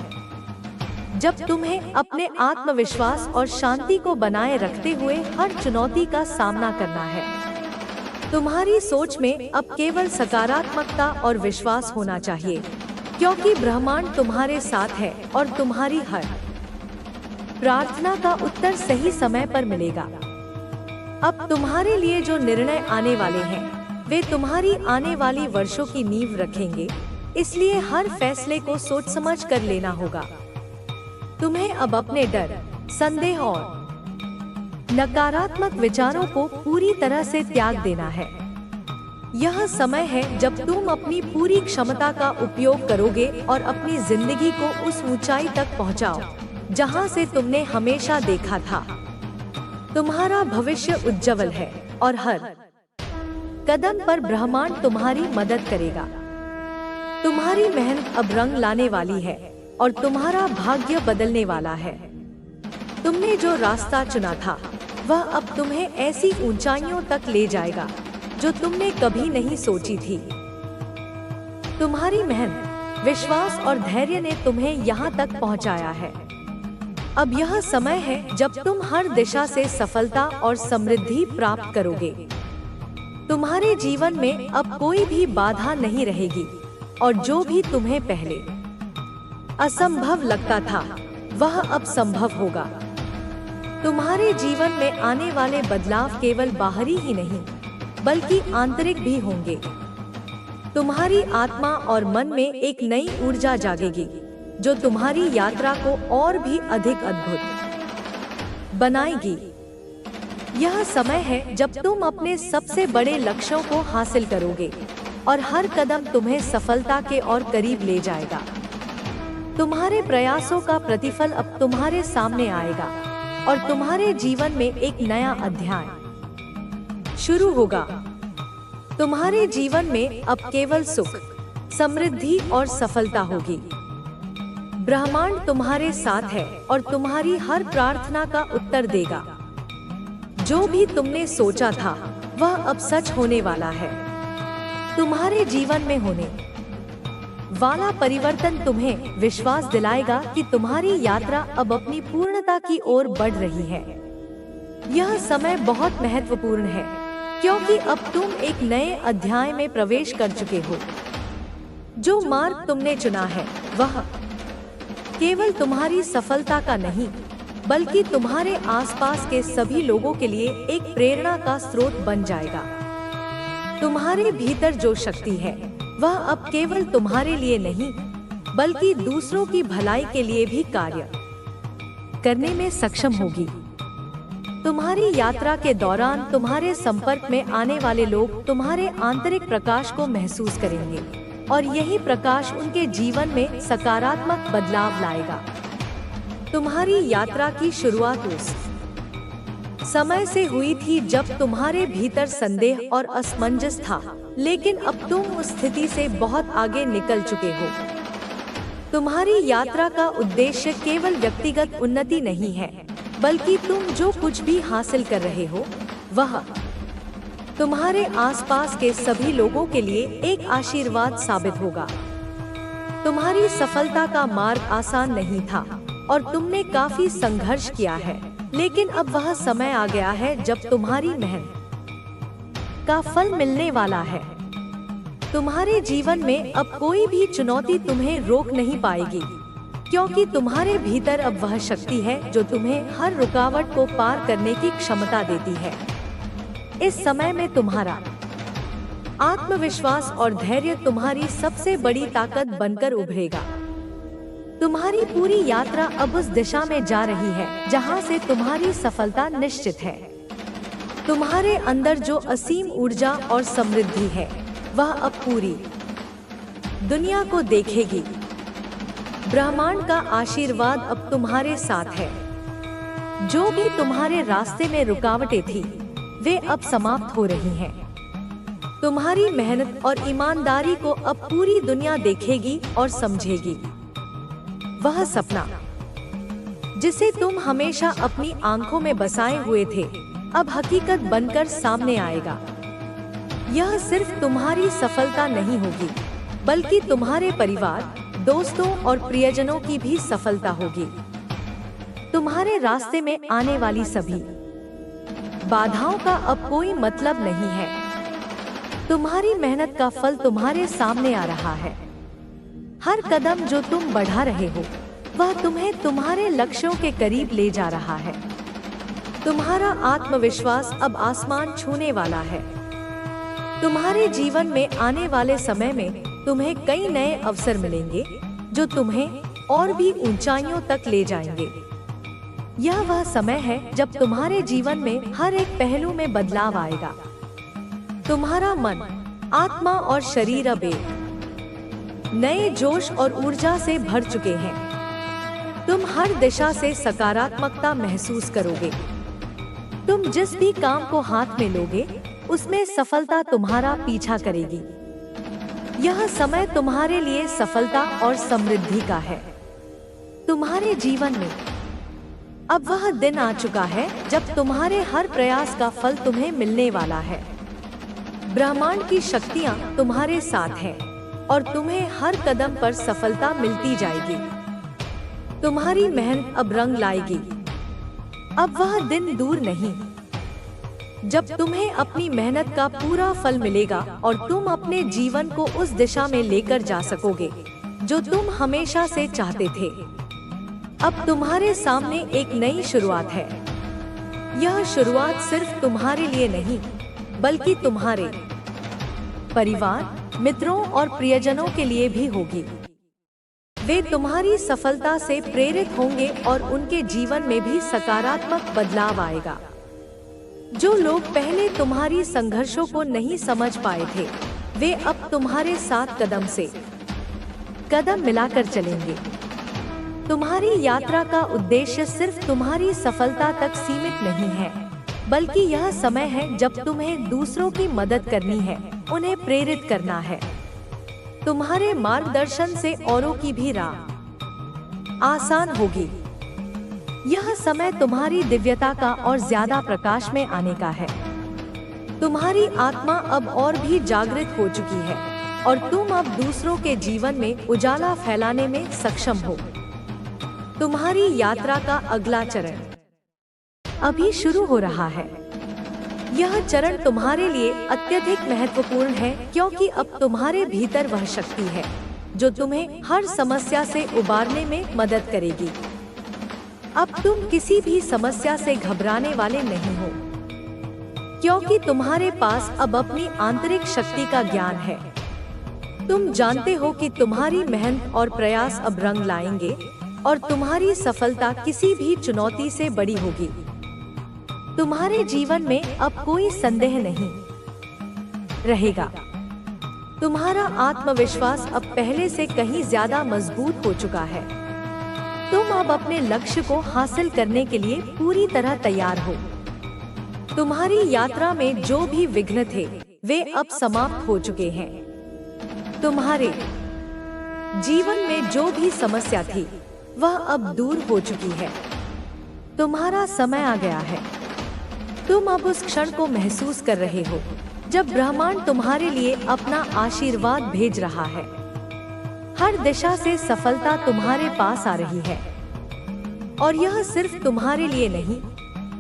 जब तुम्हें अपने आत्मविश्वास और शांति को बनाए रखते हुए हर चुनौती का सामना करना है। तुम्हारी सोच में अब केवल सकारात्मकता और विश्वास होना चाहिए, क्योंकि ब्रह्मांड तुम्हारे साथ है और तुम्हारी हर प्रार्थना का उत्तर सही समय पर मिलेगा। अब तुम्हारे लिए जो निर्णय आने वाले हैं, वे तुम्हारी आने वाली वर्षों की नींव रखेंगे, इसलिए हर फैसले को सोच समझ कर लेना होगा। तुम्हें अब अपने डर, संदेह और नकारात्मक विचारों को पूरी तरह से त्याग देना है। यह समय है जब तुम अपनी पूरी क्षमता का उपयोग करोगे और अपनी जिंदगी को उस ऊंचाई तक पहुंचाओ जहां से तुमने हमेशा देखा था। तुम्हारा भविष्य उज्जवल है और हर कदम पर ब्रह्मांड तुम्हारी मदद करेगा। तुम्हारी मेहनत अब रंग लाने वाली है और तुम्हारा भाग्य बदलने वाला है। तुमने जो रास्ता चुना था, वह अब तुम्हें ऐसी ऊंचाइयों तक ले जाएगा जो तुमने कभी नहीं सोची थी। तुम्हारी मेहनत, विश्वास और धैर्य ने तुम्हें यहाँ तक पहुँचाया है। अब यह समय है जब तुम हर दिशा से सफलता और समृद्धि प्राप्त करोगे। तुम्हारे जीवन में अब कोई भी बाधा नहीं रहेगी और जो भी तुम्हें पहले असंभव लगता था, वह अब संभव होगा। तुम्हारे जीवन में आने वाले बदलाव केवल बाहरी ही नहीं, बल्कि आंतरिक भी होंगे। तुम्हारी आत्मा और मन में एक नई ऊर्जा जागेगी जो तुम्हारी यात्रा को और भी अधिक अद्भुत बनाएगी। यह समय है जब तुम अपने सबसे बड़े लक्ष्यों को हासिल करोगे और हर कदम तुम्हें सफलता के और करीब ले जाएगा। तुम्हारे प्रयासों का प्रतिफल अब तुम्हारे सामने आएगा और तुम्हारे जीवन में एक नया अध्याय शुरू होगा। तुम्हारे जीवन में अब केवल सुख, समृद्धि और सफलता होगी। ब्रह्मांड तुम्हारे साथ है और तुम्हारी हर प्रार्थना का उत्तर देगा। जो भी तुमने सोचा था वह अब सच होने वाला है। तुम्हारे जीवन में होने वाला परिवर्तन तुम्हें विश्वास दिलाएगा कि तुम्हारी यात्रा अब अपनी पूर्णता की ओर बढ़ रही है। यह समय बहुत महत्वपूर्ण है क्योंकि अब तुम एक नए अध्याय में प्रवेश कर चुके हो। जो मार्ग तुमने चुना है वह केवल तुम्हारी सफलता का नहीं, बल्कि तुम्हारे आसपास के सभी लोगों के लिए एक प्रेरणा का स्रोत बन जाएगा। तुम्हारे भीतर जो शक्ति है वह अब केवल तुम्हारे लिए नहीं, बल्कि दूसरों की भलाई के लिए भी कार्य करने में सक्षम होगी। तुम्हारी यात्रा के दौरान तुम्हारे संपर्क में आने वाले लोग तुम्हारे आंतरिक प्रकाश को महसूस करेंगे और यही प्रकाश उनके जीवन में सकारात्मक बदलाव लाएगा। तुम्हारी यात्रा की शुरुआत उस समय से हुई थी जब तुम्हारे भीतर संदेह और असमंजस था, लेकिन अब तुम उस स्थिति से बहुत आगे निकल चुके हो। तुम्हारी यात्रा का उद्देश्य केवल व्यक्तिगत उन्नति नहीं है, बल्कि तुम जो कुछ भी हासिल कर रहे हो वह तुम्हारे आसपास के सभी लोगों के लिए एक आशीर्वाद साबित होगा। तुम्हारी सफलता का मार्ग आसान नहीं था और तुमने काफी संघर्ष किया है, लेकिन अब वह समय आ गया है जब तुम्हारी मेहनत का फल मिलने वाला है। तुम्हारे जीवन में अब कोई भी चुनौती तुम्हें रोक नहीं पाएगी, क्योंकि तुम्हारे भीतर अब वह शक्ति है जो तुम्हें हर रुकावट को पार करने की क्षमता देती है। इस समय में तुम्हारा आत्मविश्वास और धैर्य तुम्हारी सबसे बड़ी ताकत बनकर उभरेगा। तुम्हारी पूरी यात्रा अब उस दिशा में जा रही है जहां से तुम्हारी सफलता निश्चित है। तुम्हारे अंदर जो असीम ऊर्जा और समृद्धि है वह अब पूरी दुनिया को देखेगी। ब्रह्मांड का आशीर्वाद अब तुम्हारे साथ है। जो भी तुम्हारे रास्ते में रुकावटें थी वे अब समाप्त हो रही हैं। तुम्हारी मेहनत और ईमानदारी को अब पूरी दुनिया देखेगी और समझेगी। वह सपना जिसे तुम हमेशा अपनी आंखों में बसाए हुए थे अब हकीकत बनकर सामने आएगा। यह सिर्फ तुम्हारी सफलता नहीं होगी, बल्कि तुम्हारे परिवार, दोस्तों और प्रियजनों की भी सफलता होगी। तुम्हारे रास्ते में आने वाली सभी बाधाओं का अब कोई मतलब नहीं है। तुम्हारी मेहनत का फल तुम्हारे सामने आ रहा है। हर कदम जो तुम बढ़ा रहे हो वह तुम्हें तुम्हारे लक्ष्यों के करीब ले जा रहा है। तुम्हारा आत्मविश्वास अब आसमान छूने वाला है। तुम्हारे जीवन में आने वाले समय में तुम्हें कई नए अवसर मिलेंगे जो तुम्हें और भी ऊंचाइयों तक ले जाएंगे। यह वह समय है जब तुम्हारे जीवन में हर एक पहलू में बदलाव आएगा। तुम्हारा मन, आत्मा और शरीर अब एक नए जोश और ऊर्जा से भर चुके हैं। तुम हर दिशा से सकारात्मकता महसूस करोगे। तुम जिस भी काम को हाथ में लोगे उसमें सफलता तुम्हारा पीछा करेगी। यह समय तुम्हारे लिए सफलता और समृद्धि का है। तुम्हारे जीवन में अब वह दिन आ चुका है जब तुम्हारे हर प्रयास का फल तुम्हें मिलने वाला है। ब्रह्मांड की शक्तियाँ तुम्हारे साथ हैं और तुम्हें हर कदम पर सफलता मिलती जाएगी। तुम्हारी मेहनत अब रंग लाएगी। अब वह दिन दूर नहीं जब तुम्हें अपनी मेहनत का पूरा फल मिलेगा और तुम अपने जीवन को उस दिशा में लेकर जा सकोगे जो तुम हमेशा से चाहते थे। अब तुम्हारे सामने एक नई शुरुआत है। यह शुरुआत सिर्फ तुम्हारे लिए नहीं, बल्कि तुम्हारे परिवार, मित्रों और प्रियजनों के लिए भी होगी। वे तुम्हारी सफलता से प्रेरित होंगे और उनके जीवन में भी सकारात्मक बदलाव आएगा। जो लोग पहले तुम्हारी संघर्षों को नहीं समझ पाए थे, वे अब तुम्हारे साथ कदम से कदम मिलाकर चलेंगे। तुम्हारी यात्रा का उद्देश्य सिर्फ तुम्हारी सफलता तक सीमित नहीं है, बल्कि यह समय है जब तुम्हें दूसरों की मदद करनी है, उन्हें प्रेरित करना है। तुम्हारे मार्गदर्शन से औरों की भी राह आसान होगी। यह समय तुम्हारी दिव्यता का और ज्यादा प्रकाश में आने का है। तुम्हारी आत्मा अब और भी जागृत हो चुकी है और तुम अब दूसरों के जीवन में उजाला फैलाने में सक्षम हो। तुम्हारी यात्रा का अगला चरण अभी शुरू हो रहा है। यह चरण तुम्हारे लिए अत्यधिक महत्वपूर्ण है, क्योंकि अब तुम्हारे भीतर वह शक्ति है जो तुम्हें हर समस्या से उबारने में मदद करेगी। अब तुम किसी भी समस्या से घबराने वाले नहीं हो, क्योंकि तुम्हारे पास अब अपनी आंतरिक शक्ति का ज्ञान है। तुम जानते हो कि तुम्हारी मेहनत और प्रयास अब रंग लाएंगे और तुम्हारी सफलता किसी भी चुनौती से बड़ी होगी। तुम्हारे जीवन में अब कोई संदेह नहीं रहेगा। तुम्हारा आत्मविश्वास अब पहले से कहीं ज्यादा मजबूत हो चुका है। तुम अब अपने लक्ष्य को हासिल करने के लिए पूरी तरह तैयार हो। तुम्हारी यात्रा में जो भी विघ्न थे वे अब समाप्त हो चुके हैं। तुम्हारे जीवन में जो भी समस्या थी वह अब दूर हो चुकी है। तुम्हारा समय आ गया है। तुम अब उस क्षण को महसूस कर रहे हो जब ब्रह्मांड तुम्हारे लिए अपना आशीर्वाद भेज रहा है। हर दिशा से सफलता तुम्हारे पास आ रही है और यह सिर्फ तुम्हारे लिए नहीं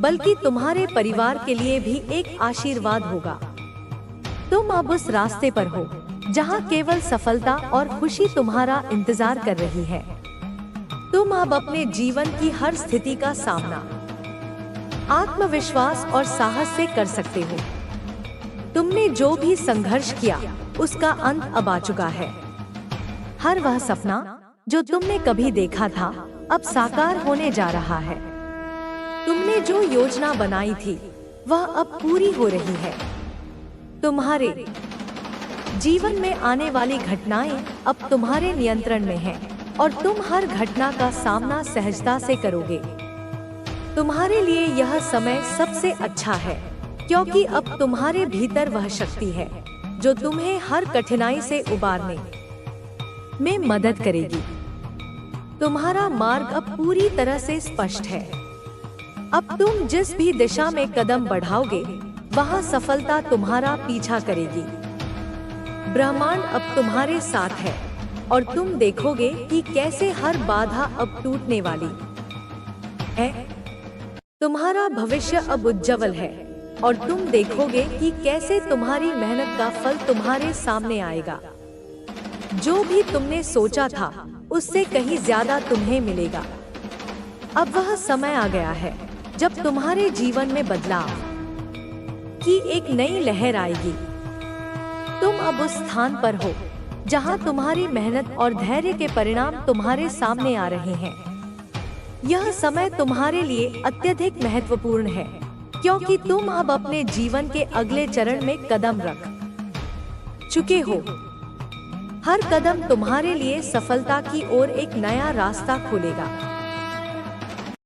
बल्कि तुम्हारे परिवार के लिए भी एक आशीर्वाद होगा। तुम अब उस रास्ते पर हो जहां केवल सफलता और खुशी तुम्हारा इंतजार कर रही है। तुम अब अपने जीवन की हर स्थिति का सामना आत्मविश्वास और साहस से कर सकते हो। तुमने जो भी संघर्ष किया उसका अंत अब आ चुका है। हर वह सपना जो तुमने कभी देखा था अब साकार होने जा रहा है। तुमने जो योजना बनाई थी वह अब पूरी हो रही है। तुम्हारे जीवन में आने वाली घटनाएं अब तुम्हारे नियंत्रण में हैं और तुम हर घटना का सामना सहजता से करोगे। तुम्हारे लिए यह समय सबसे अच्छा है, क्योंकि अब तुम्हारे भीतर वह शक्ति है जो तुम्हें हर कठिनाई से उबारने में मदद करेगी। तुम्हारा मार्ग अब पूरी तरह से स्पष्ट है। अब तुम जिस भी दिशा में कदम बढ़ाओगे वहां सफलता तुम्हारा पीछा करेगी। ब्रह्मांड अब तुम्हारे साथ है और तुम देखोगे कि कैसे हर बाधा अब टूटने वाली है। तुम्हारा भविष्य अब उज्जवल है और तुम देखोगे कि कैसे तुम्हारी मेहनत का फल तुम्हारे सामने आएगा। जो भी तुमने सोचा था उससे कहीं ज्यादा तुम्हें मिलेगा। अब वह समय आ गया है जब तुम्हारे जीवन में बदलाव की एक नई लहर आएगी। तुम अब उस स्थान पर हो जहां तुम्हारी मेहनत और धैर्य के परिणाम तुम्हारे सामने आ रहे हैं। यह समय तुम्हारे लिए अत्यधिक महत्वपूर्ण है, क्योंकि तुम अब अपने जीवन के अगले चरण में कदम रख चुके हो। हर कदम तुम्हारे लिए सफलता की ओर एक नया रास्ता खोलेगा।